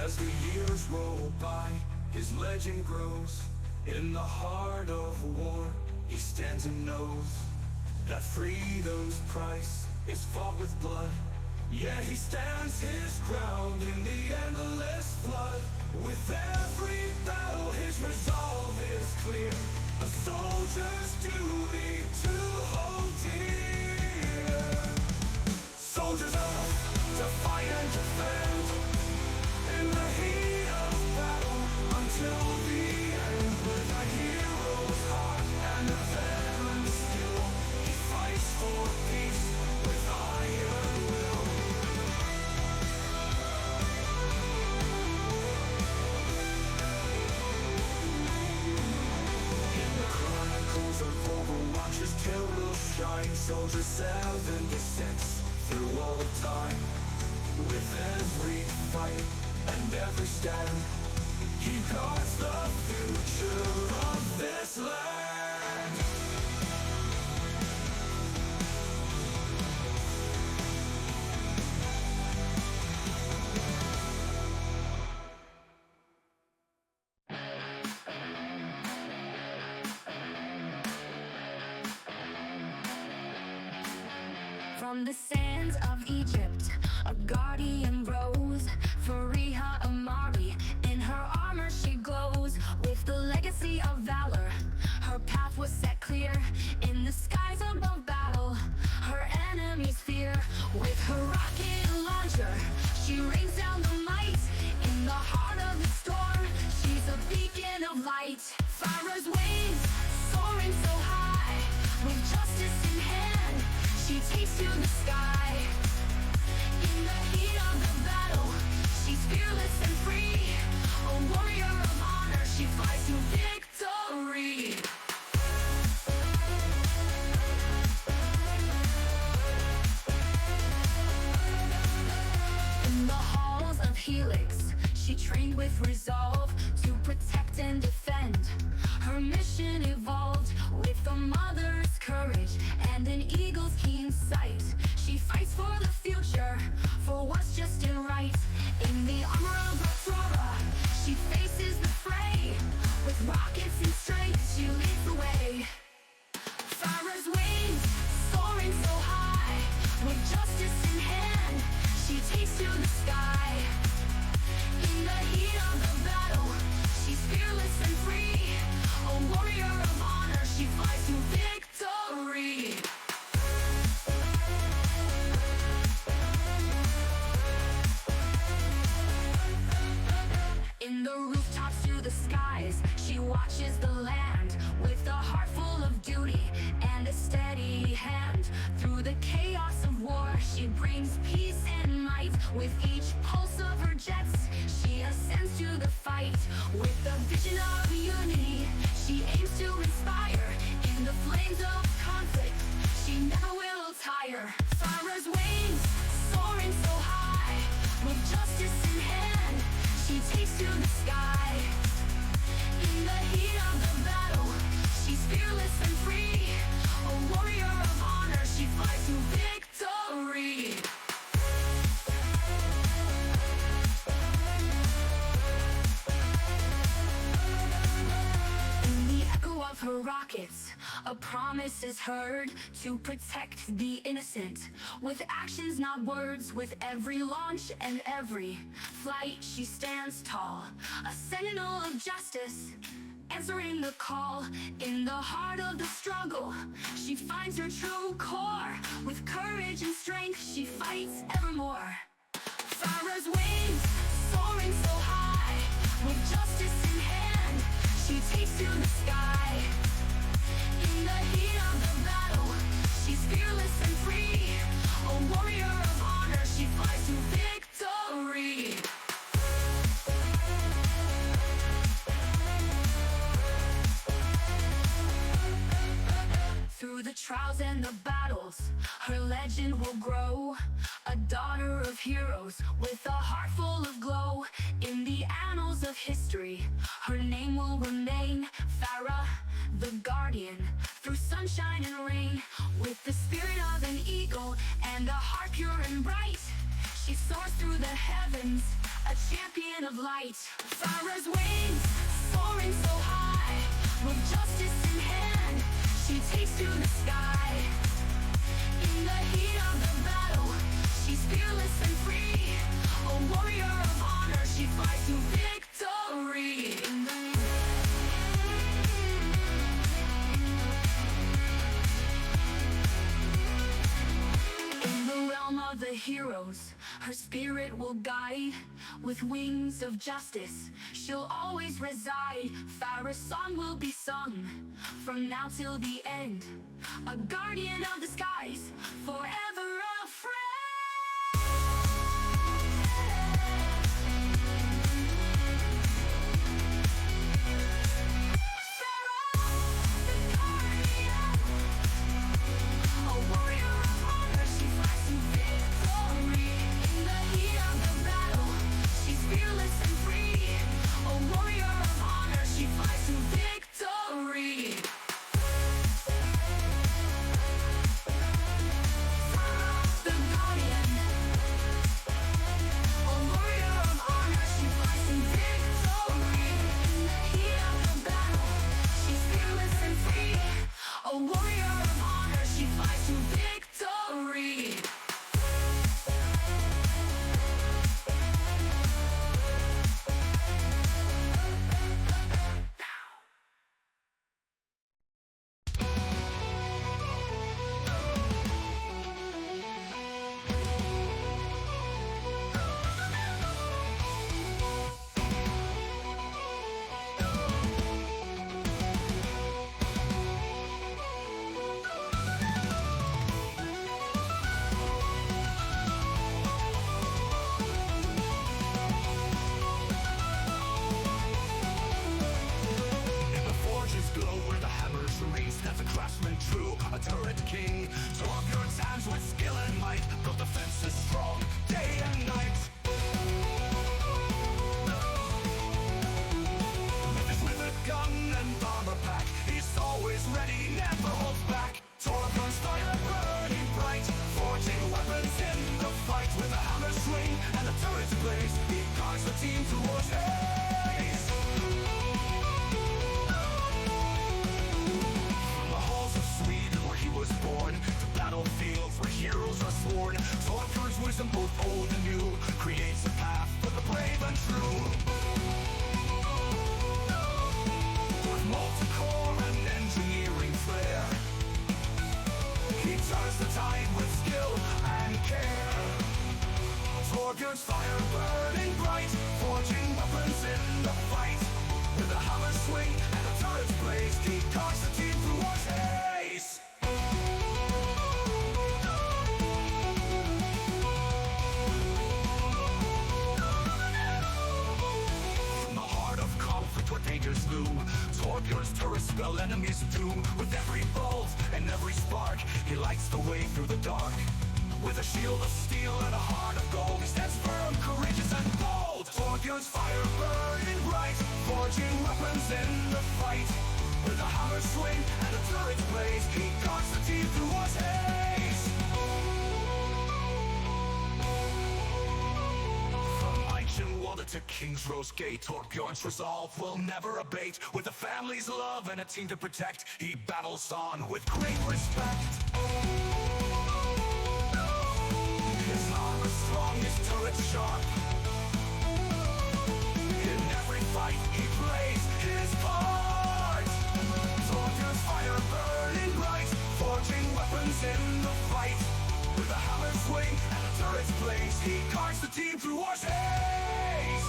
As the years roll by, his legend grows. In the heart of war, he stands and knows that freedom's price is fought with blood. Yet he stands his ground in the endless flood. With every battle his resolve is clear, a soldier's duty to hold dear. Soldiers oath to fight and defend, in the heat of battle until the end. With a hero's heart and a veteran's skill, he fights for peace with iron will. In the chronicles of Overwatch his tale will shine. Soldier 76 through all time. With every fight and every stand, he guards the future of this land. From the sands of Egypt, a guardian rose. Pharah Amari, in her armor she glows. With the legacy of valor, her path was set clear. In the skies above battle, her enemies fear. With her rocket launcher, she rains down the might. In the heart of the storm, she's a beacon of light. Pharah's wings, soaring so high, with justice in hand, she takes to the sky. In the heat of the battle, she's fearless and free. A warrior of honor, she flies to victory. In the halls of Helix, she trained with resolve to protect and defend. Her mission evolved with a mother's courage and an eagle's keen sight. She fights for the future, for what's just and right. In the armor of a Pharah, she faces the fray. With rockets and strength, she leads the way. Pharah's wings, soaring so high, with justice in hand, she takes to the sky. In the heat of the battle, she's fearless and free. A warrior of honor, she flies to victory. In the rooftops to the skies, she watches the land with a heart full of duty and a steady hand. Through the chaos of war, she brings peace and might. With each pulse of her jets, she ascends to the fight. With the vision of unity, she aims to inspire. In the flames of conflict, she never will tire. Pharah's wings, soaring so high, with justice in hand, she takes to the sky. In the heat of the battle, she's fearless and free. A warrior of honor, she flies to victory. In the echo of her rockets, a promise is heard to protect the innocent. With actions, not words, with every launch and every flight, she stands tall. A sentinel of justice, answering the call. In the heart of the struggle, she finds her true core. With courage and strength, she fights evermore. Pharah's wings, soaring so high, with justice in hand, she takes to the sky. In the heat of the battle, she's fearless and free. A warrior of honor, she flies to victory. Through the trials and the battles, her legend will grow. A daughter of heroes with a heart full of glow. In the annals of history, her name will remain. Pharah, the Guardian, through sunshine and rain. With the spirit of an eagle and a heart pure and bright, she soars through the heavens, a champion of light. Pharah's wings, soaring so high, with justice in hand, she takes to the sky. In the heat of the battle, she's fearless and free. A warrior of honor, she flies to victory. In the realm of the heroes, her spirit will guide. With wings of justice, she'll always reside. Pharah's song will be sung from now till the end. A guardian of the skies, forever a friend. Torbjörn's fire burning bright, forging weapons in the fight. With a hammer swing and a turret's blaze, he guards the team through war's haze. From the heart of conflict where dangers loom, Torbjörn's turrets spell enemies' doom. With every bolt and every spark, he lights the way through the dark. With a shield of steel and a heart of gold, he stands firm, courageous and bold. Torbjörn's fire burning bright, forging weapons in the fight. With a hammer swing and a turret's blaze, he guards the team through war's haze. From Ancient Walder to King's Rose Gate, Torbjörn's resolve will never abate. With a family's love and a team to protect, he battles on with great respect. His armor strong, his turret sharp. In every fight he plays his part. Torbjörn's fire burning bright, forging weapons in the fight. With a hammer swing and a turret's blaze, he guards the team through war's haze.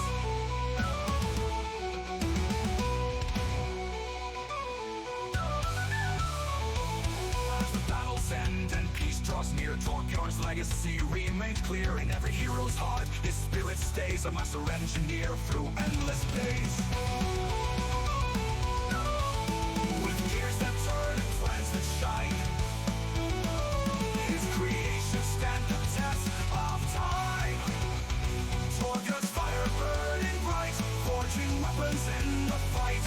As the battles end and peace draws near, Torbjörn's legacy remains clear. In every hero's heart, his spirit stays a master engineer through endless days. With gears that turn and plans that shine, his creations stand the test of time. Torbjörn's fire burning bright, forging weapons in the fight.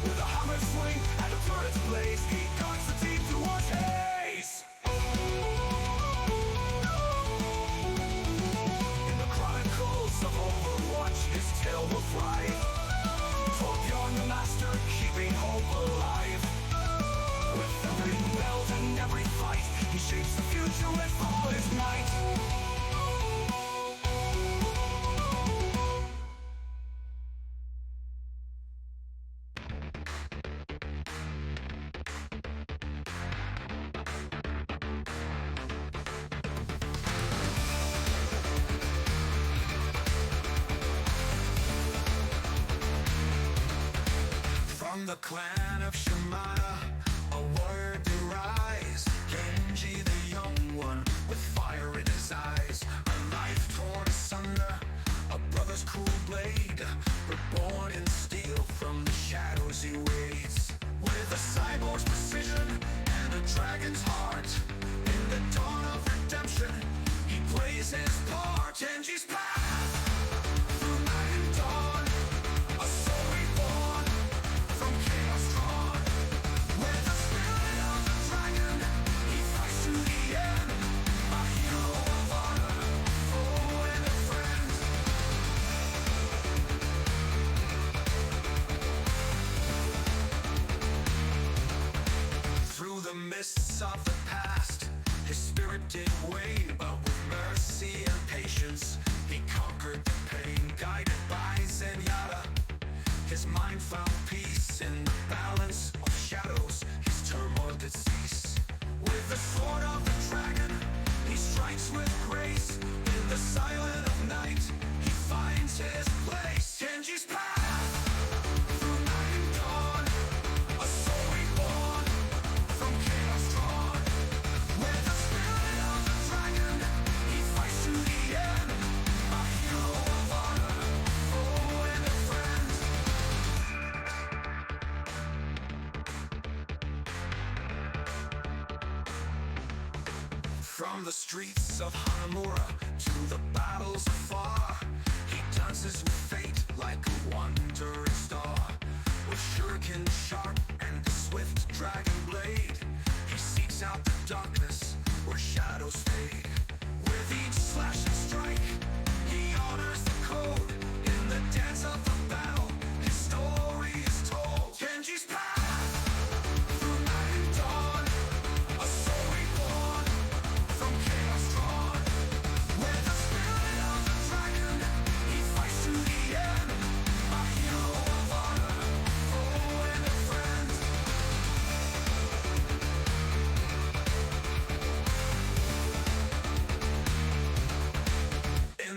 With a hammer swing and a turret's blaze, he guards the team through war's haze. In the chronicles of Overwatch, his tale will thrive. Torbjörn the master, keeping hope alive. With every belt and every fight, he shapes the future with all his might. From the clan of Symmetra, a word to rise. Genji the young one, with fire in his eyes. A knife torn asunder, a brother's cruel blade. Reborn in steel, from the shadows he wades. With a cyborg's precision and a dragon's heart. In the dawn of redemption, he plays his part. Genji's path through night and dawn, a soul reborn, from chaos drawn. With the spirit of the dragon, he fights to the end. A hero of honor, foe and a friend. Through the mists of the past, his spirit did wane, but with mercy and patience, he conquered the pain. Guided by Zenyatta, his mind found peace. In the balance of shadows, his turmoil did cease. With the sword of the dragon, he strikes with grace. In the silence of night, he finds his place. Genji's path through night and dawn, a soul reborn, from chaos drawn. With the spirit of the dragon, he fights to the end. A hero of honor, foe and a friend. From the streets of Hanamura to the battles afar, he dances with fate like a wandering star. With shuriken sharp and a swift dragon blade, he seeks out the darkness where shadows fade. With each slash and strike, he honors the code. In the dance of the battle, his story is told. Genji's path through night and dawn, a soul reborn, from chaos drawn. With the spirit of the dragon, he fights to the end. A hero of honor, foe and a friend.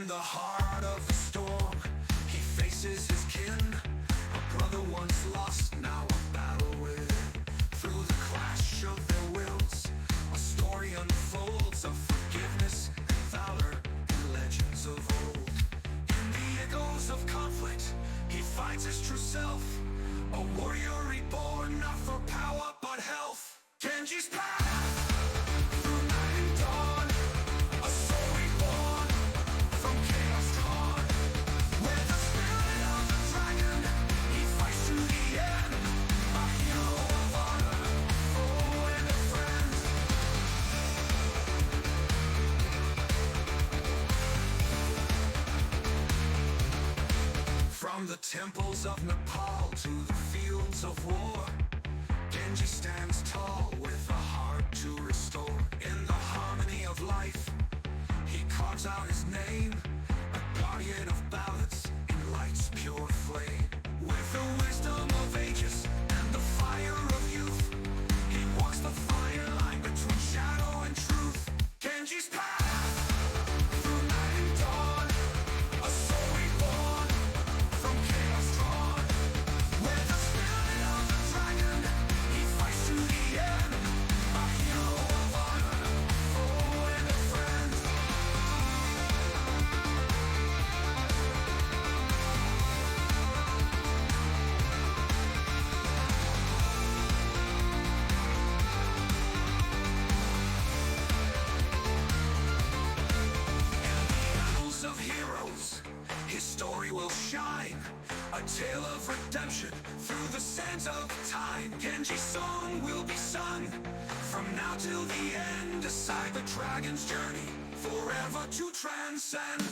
In the heart of the storm, he faces his kin. A brother once lost, now a battle with. Through the clash of their wills, a story unfolds of forgiveness and valor in legends of old. In the echoes of conflict, he finds his true self. A warrior reborn, not for power but health. Genji's path through night and dawn, a soul reborn from chaos torn. With the spirit of the dragon, he fights to the end. A hero of honor, foe and a friend. From the temples of Nepal to the fields of war, Genji stands tall with a heart to restore. In the harmony of life, he carves out his name, a guardian of ballads in light's pure flame. With the wisdom of ages and the fire of youth, he walks the fine line between shadow and truth. Genji's path through night and dawn, a soul reborn from chaos drawn. With the spirit of the dragon, he fights to the end. A hero of honor, foe and a friend. Annals of heroes, his story will shine. A tale of redemption through the sands of time. Genji's song will be sung from now till the end. Aside the dragon's journey, forever to transcend.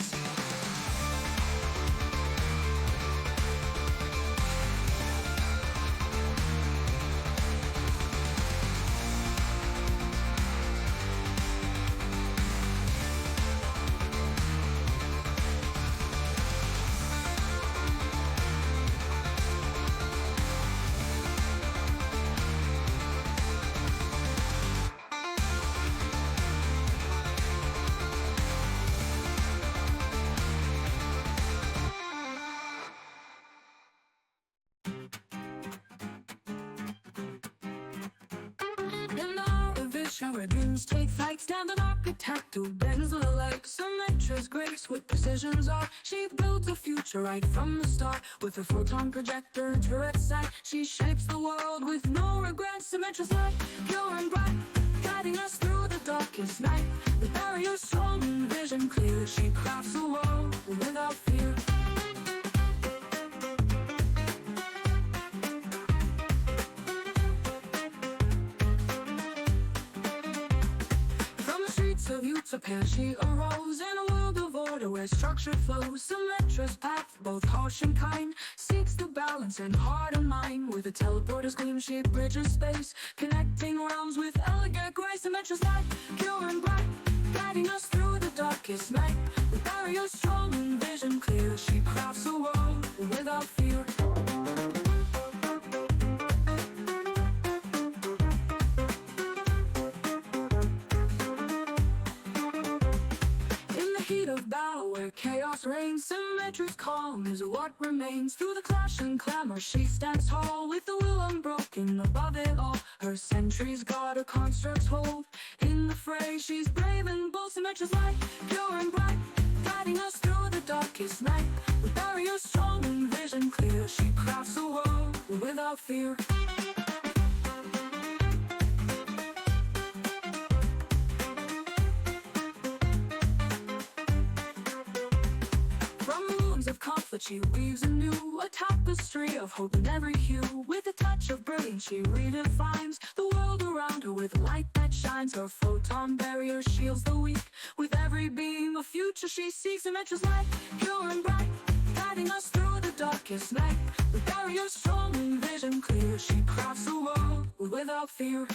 In our vision, where dreams take flight, stand an architect who bends the light. Symmetra's grace with precision's art. She builds a future right from the start. With a photon projector to her sight, she shapes the world with no regrets. Symmetra's light, pure and bright, guiding us through the darkest night. The barrier strong and vision clear, she crafts a world without fear. Of utopia she arose in a world of order where structure flows. Symmetra's path, both harsh and kind, seeks to balance in heart and mind. With a teleporter's gleam she bridges space, connecting realms with elegant grace. Symmetra's light, pure and bright, guiding us through the darkest night. With barriers strong and vision clear, she crafts a world without fear. Of battle where chaos reigns, Symmetra's calm is what remains. Through the clash and clamor she stands tall, with the will unbroken above it all. Her sentries guard her constructs hold. In the fray she's brave and bold. Symmetra's light, pure and bright, guiding us through the darkest night. With barriers strong and vision clear, she crafts a world without fear. Of conflict she weaves anew, a tapestry of hope in every hue. With a touch of brilliance she redefines the world around her with light that shines. Her photon barrier shields the weak, with every beam a future she seeks. Symmetra's light, pure and bright, guiding us through the darkest night. With barriers strong and vision clear, she crafts a world without fear.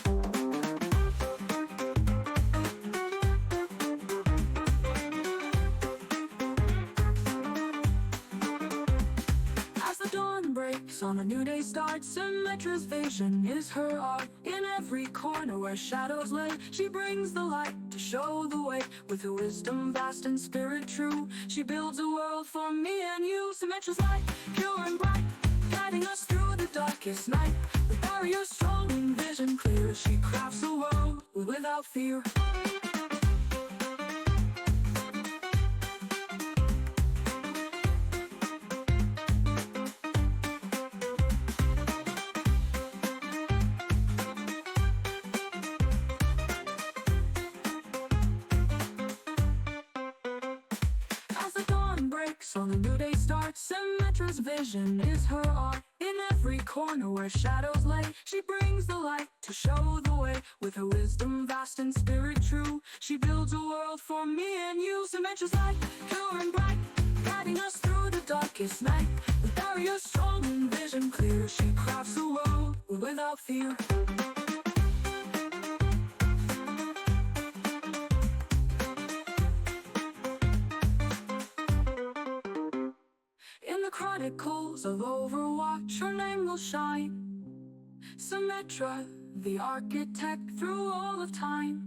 breaks on a new day starts. Symmetra's vision is her art. In every corner where shadows lay, she brings the light to show the way. With her wisdom vast and spirit true, she builds a world for me and you. Symmetra's light, pure and bright, guiding us through the darkest night. With barriers strong and vision clear, she crafts a world without fear. On a new day starts, Symmetra's vision is her art. In every corner where shadows lay, she brings the light to show the way. With her wisdom vast and spirit true, she builds a world for me and you. Symmetra's light, pure and bright, guiding us through the darkest night. With barriers strong and vision clear, she crafts a world without fear. In the chronicles of Overwatch, her name will shine. Symmetra, the architect through all of time.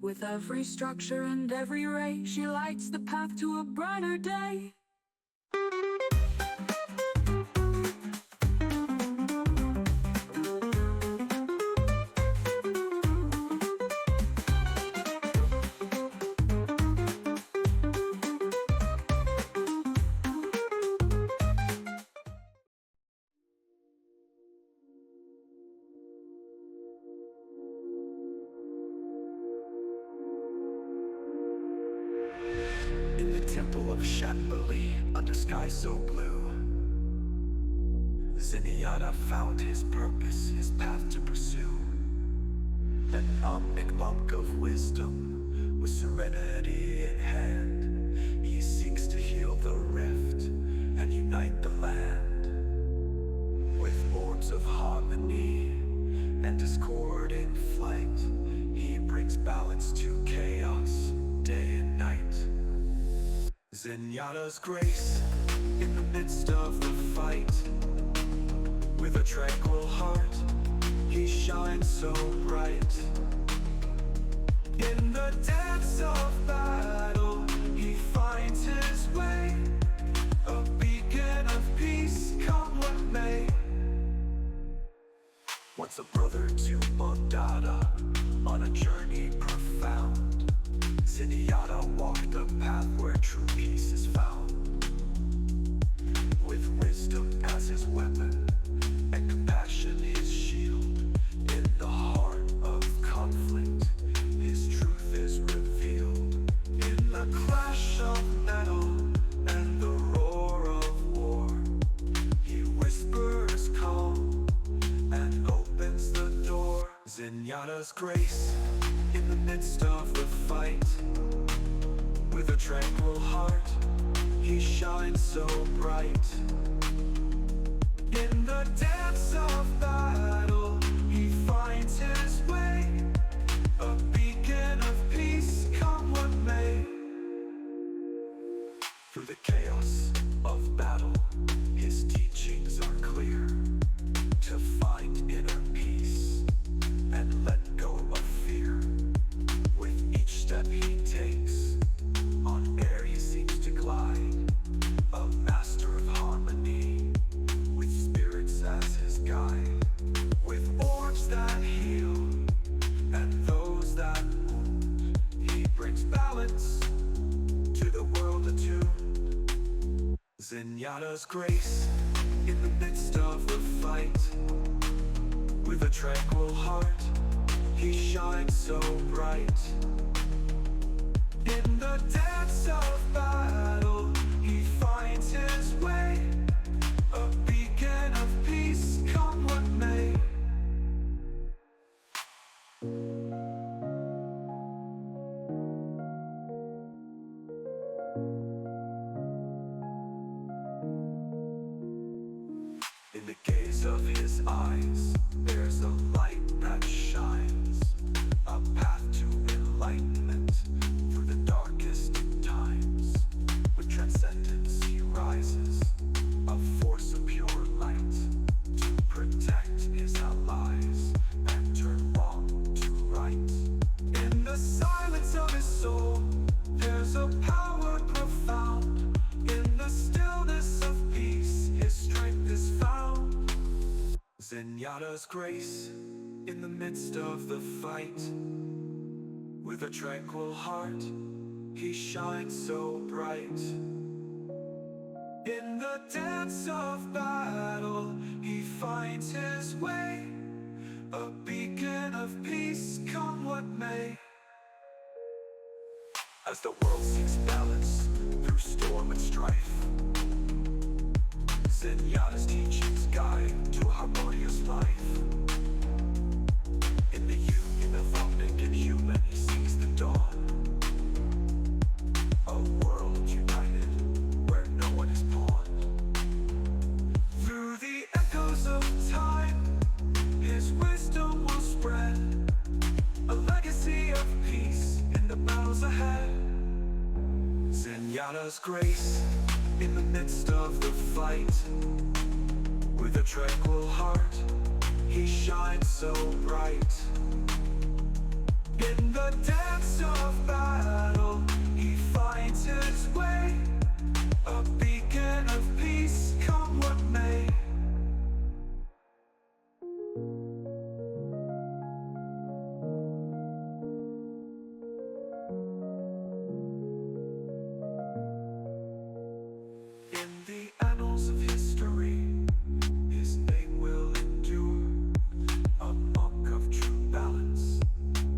With every structure and every ray, she lights the path to a brighter day. In the temple of Shambhala, under sky so blue, Zenyatta found his purpose, his path to pursue. An omnic monk of wisdom, with serenity in hand, he seeks to heal the rift and unite the land. With hordes of harmony and discord in flight, he brings balance to chaos, day and night. Zenyatta's grace in the midst of the fight. With a tranquil heart, he shines so bright. In the depths of battle, he finds his way, a beacon of peace, come what may. Once a brother to Mondada, on a journey profound, Zenyatta walked the path where true peace is found. With wisdom as his weapon, and compassion his shield, in the heart of conflict, his truth is revealed. In the clash of metal and the roar of war, he whispers calm and opens the door. Zenyatta's grace in the midst of the fight. With a tranquil heart, he shines so bright. In the depths of battle, he finds his way, a beacon of peace, come what may. Through the chaos of battle, his teachings are clear. To find inner peace and let go of fear. With each step he takes, on air he seems to glide, a master of harmony, with spirits as his guide. With orbs that heal and those that wound, he brings balance to the world attuned. Zenyatta's grace in the midst of the fight. With a tranquil heart, he shines so bright. In the depths of battle, he finds his way, a beacon of peace, come what may. In the gaze of his eyes, there's a light that shines, a path to enlightenment through the darkest times. With transcendence he rises, a force of pure light. Zenyatta's grace in the midst of the fight. With a tranquil heart, he shines so bright. In the dance of battle, he finds his way, a beacon of peace, come what may. As the world seeks balance through storm and strife, Zenyatta's teachings guide to a harmonious life. In the union of omnic and human, he sees the dawn. A world united, where no one is pawned. Through the echoes of time, his wisdom will spread, a legacy of peace in the battles ahead. Zenyatta's grace in the midst of the fight. With a tranquil heart, he shines so bright. In the dance of battle, he finds his way, a beacon of peace, come what may. In the annals of history, his name will endure, a monk of true balance,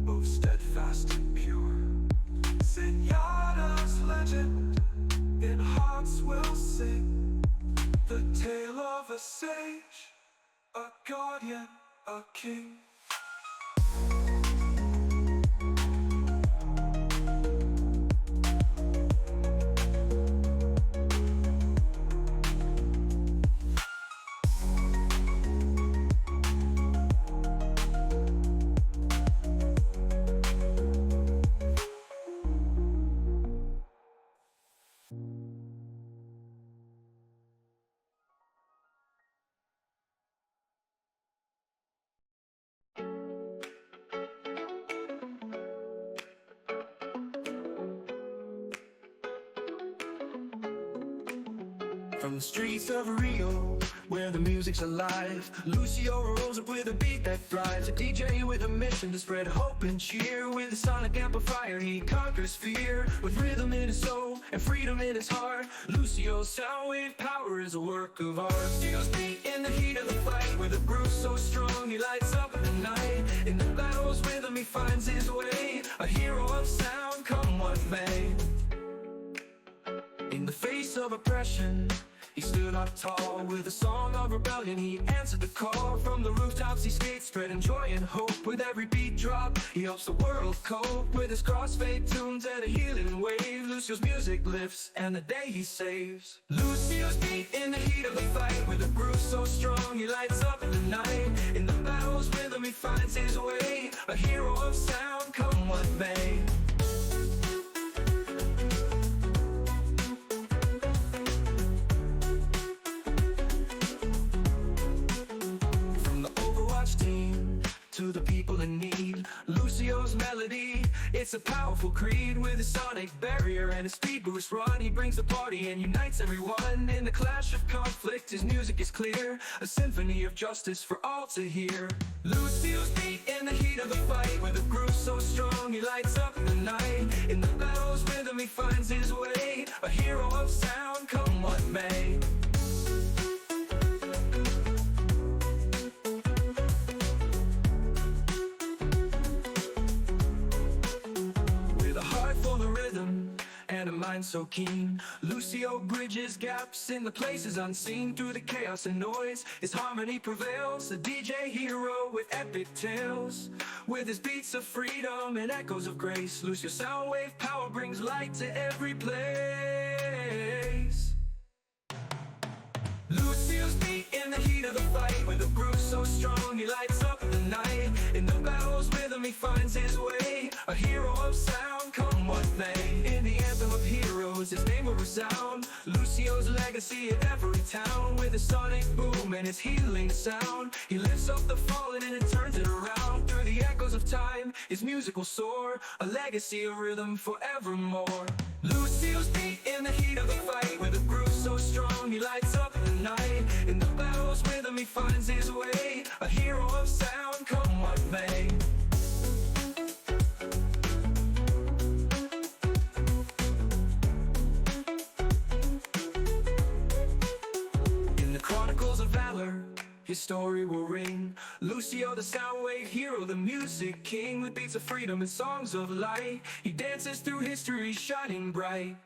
both steadfast and pure. Zenyatta's legend in hearts will sing, the tale of a sage, a guardian, a king. From the streets of Rio, where the music's alive, Lucio rolls up with a beat that thrives. A DJ with a mission to spread hope and cheer. With a sonic amplifier, he conquers fear. With rhythm in his soul and freedom in his heart, Lucio's sound wave power is a work of art. Lucio's beat in the heat of the fight, with a groove so strong he lights up the night. In the battle's rhythm he finds his way, a hero of sound, come what may. In the face of oppression, he stood up tall. With a song of rebellion, he answered the call. From the rooftops he skates, spreading joy and hope. With every beat drop, he helps the world cope. With his crossfade tunes and a healing wave, Lucio's music lifts and the day he saves. Lucio's beat in the heat of the fight, with a groove so strong he lights up the night. In the battle's rhythm he finds his way, a hero of sound, come what may. To the people in need, Lucio's melody, it's a powerful creed. With his sonic barrier and his speed boost run, he brings the party and unites everyone. In the clash of conflict, his music is clear, a symphony of justice for all to hear. Lucio's beat in the heat of the fight, with a groove so strong he lights up the night. In the battle's rhythm he finds his way, a hero of sound, come what may. And a mind so keen, Lucio bridges gaps in the places unseen. Through the chaos and noise, his harmony prevails, a DJ hero with epic tales. With his beats of freedom and echoes of grace, Lucio's sound wave power brings light to every place. Lucio's beat in the heat of the fight, with a groove so strong he lights up the night. In the battle's rhythm he finds his way, a hero of sound, come what may. In the anthem of heroes his name will resound, Lucio's legacy in every town. With his sonic boom and his healing sound, he lifts up the fallen and it turns it around. Through the echoes of time his music will soar, a legacy of rhythm forevermore. Lucio's beat in the heat of the fight, with a groove so strong he lights up the night. In the battle shadow's rhythm he finds his way, a hero of sound, come what may. In the chronicles of valor, his story will ring. Lucio, the sound wave hero, the music king, with beats of freedom and songs of light. He dances through history, shining bright.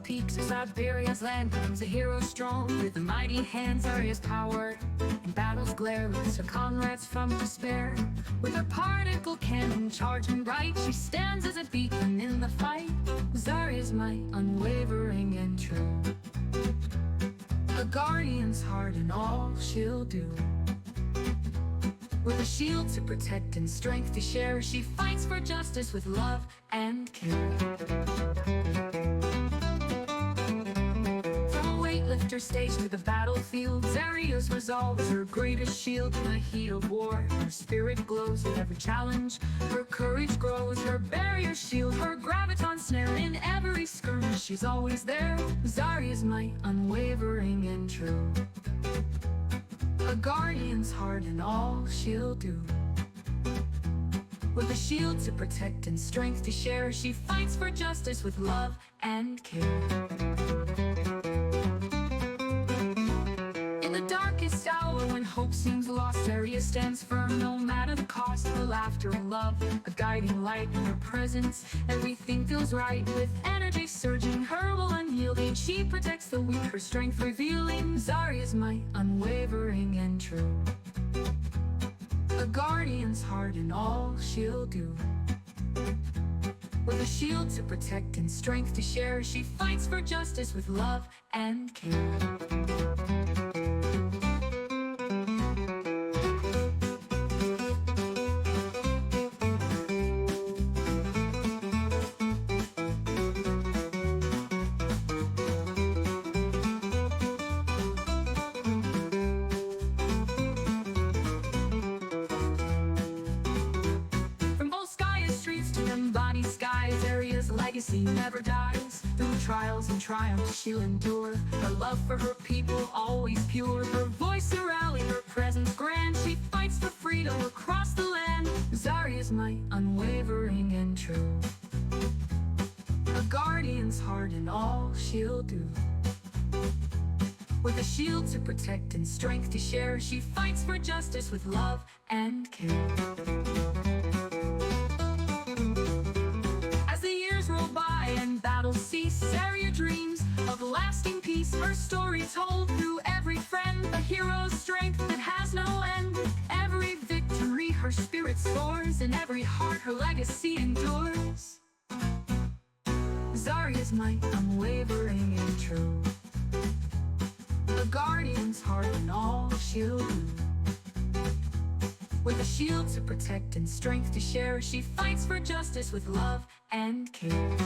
Peaks of Siberia's land comes a hero strong, with the mighty hands Zarya's power. In battle's glare lifts her comrades from despair. With her particle cannon charging bright, she stands as a beacon in the fight. Zarya's might, unwavering and true, a guardian's heart in all she'll do. With a shield to protect and strength to share, she fights for justice with love and care. Her stage to the battlefield, Zarya's resolve is her greatest shield in the heat of war. Her spirit glows with every challenge, her courage grows, her barrier shield, her graviton snare. In every skirmish she's always there, Zarya's might, unwavering and true, a guardian's heart in all she'll do. With a shield to protect and strength to share, she fights for justice with love and care. Hour when hope seems lost, Zarya stands firm no matter the cost. Her laughter and love, a guiding light in her presence. Everything feels right with energy surging, her will unyielding. She protects the weak, her strength revealing. Zarya's might, unwavering and true, a guardian's heart in all she'll do. With a shield to protect and strength to share, she fights for justice with love and care. Legacy never dies. Through trials and triumphs she'll endure, her love for her people always pure. Her voice a rally, her presence grand, she fights for freedom across the land. Zarya's might, unwavering and true, a guardian's heart in all she'll do. With a shield to protect and strength to share, she fights for justice with love and care. Zarya dreams of lasting peace, her story told through every friend, a hero's strength that has no end. Every victory her spirit soars, in every heart her legacy endures. Zarya's might, unwavering and true, a guardian's heart in all she'll do. With a shield to protect and strength to share, she fights for justice with love and care.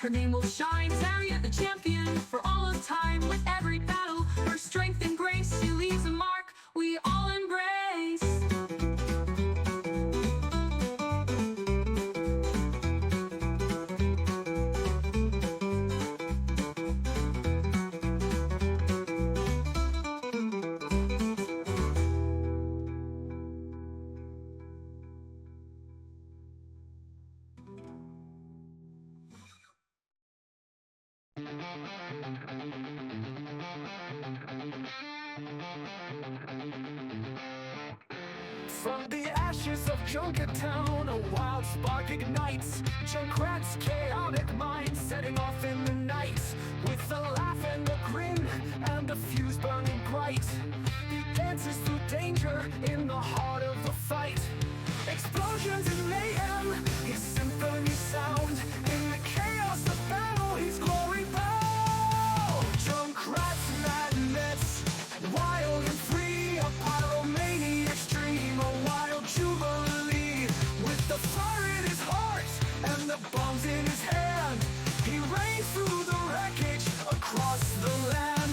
Her name will shine, Zarya the champion for all of time. With every battle, her strength and grace, she leaves a mark we all embrace. From the ashes of Junkrat town, a wild spark ignites. Junkrat's chaotic mind setting off in the night. With a laugh and a grin, and a fuse burning bright, he dances through danger in the heart of the fight. Explosions and mayhem, his symphony sound. In the chaos of battle, his glory bow. Junkrat's madness, wild and free, a pyromania extreme, a wild jubilee. With the fire in his heart and the bombs in his hand, he reigns through the wreckage across the land.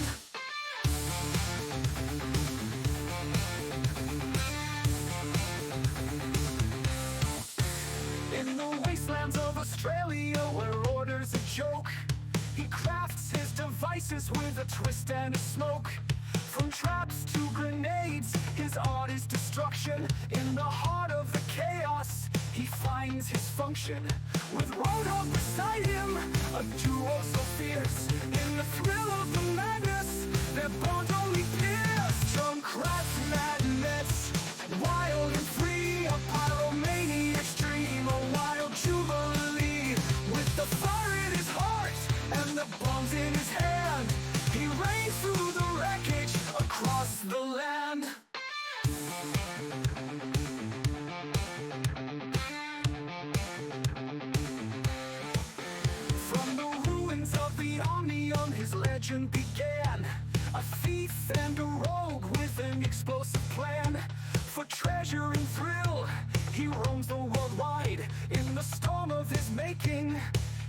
In the wastelands of Australia, where order's a joke, he crafts his devices with a twist and a smoke. From traps to grenades, his art is destruction. In the heart of the chaos, he finds his function. With Roadhog beside him, a duo so fierce. In the thrill of the madness, their bonds only pierce. Junkrat's madness, wild and free, a pyromania extreme, a wild jubilee. With the fire in his heart and the bombs in his hand, he reigns through the wreckage across the land. From the ruins of the Omnium, his legend began. A thief and a rogue with an explosive plan. For treasure and thrill, he roams the world wide. In the storm of his making,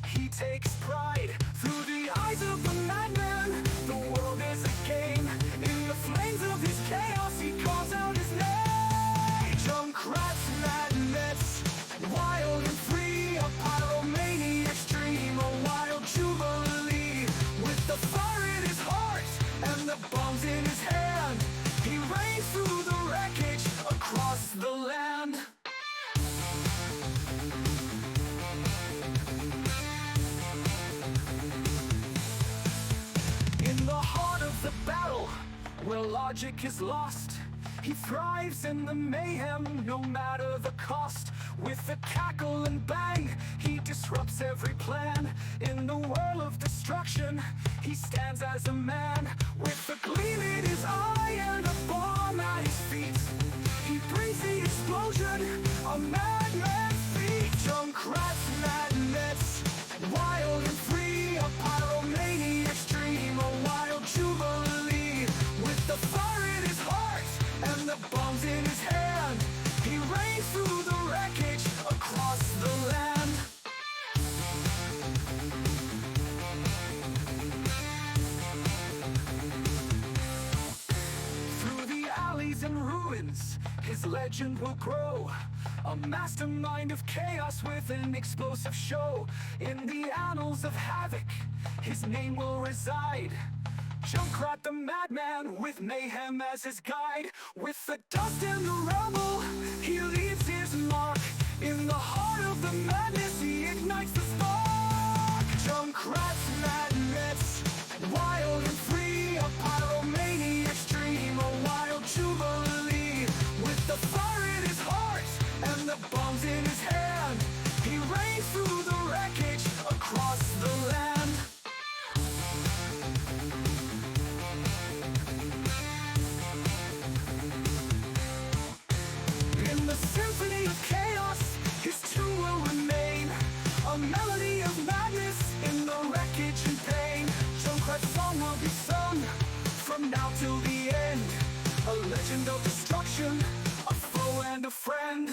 he takes pride. Through the eyes of the madman, the world is a game. In the flames of his chaos, he calls out his name. Junkrat's madness, wild and free, a pyromania extreme, a wild jubilee. With the fire in his heart and the bombs in his hand, he reigns through the wreckage across the land. In the heart of the battle, where logic is lost, he thrives in the mayhem, no matter the cost. With a cackle and bang, he disrupts every plan. In the whirl of destruction, he stands as a man. With a gleam in his eye and a bomb at his feet, he brings the explosion, a madman's feat. Junkrat's madness, wild and free, a pyromania extreme, a wild jubilee. With the fire in his heart and the bombs in his hand, he reigns through the wreckage across the land. Through the alleys and ruins, his legend will grow. A mastermind of chaos with an explosive show. In the annals of havoc, his name will reside. Junkrat the madman with mayhem as his guide. With the dust and the rubble, he leaves his mark. In the heart of the madness, he ignites the spark. Junkrat's madness, wild and free, a pyromania extreme, a wild jubilee. With the fire in his heart and the bombs in his hand, he reigns through the wreckage across the land. In the symphony of chaos, his tune will remain. A melody of madness in the wreckage and pain. Junkrat's song will be sung from now till the end. A legend of destruction, a foe and a friend.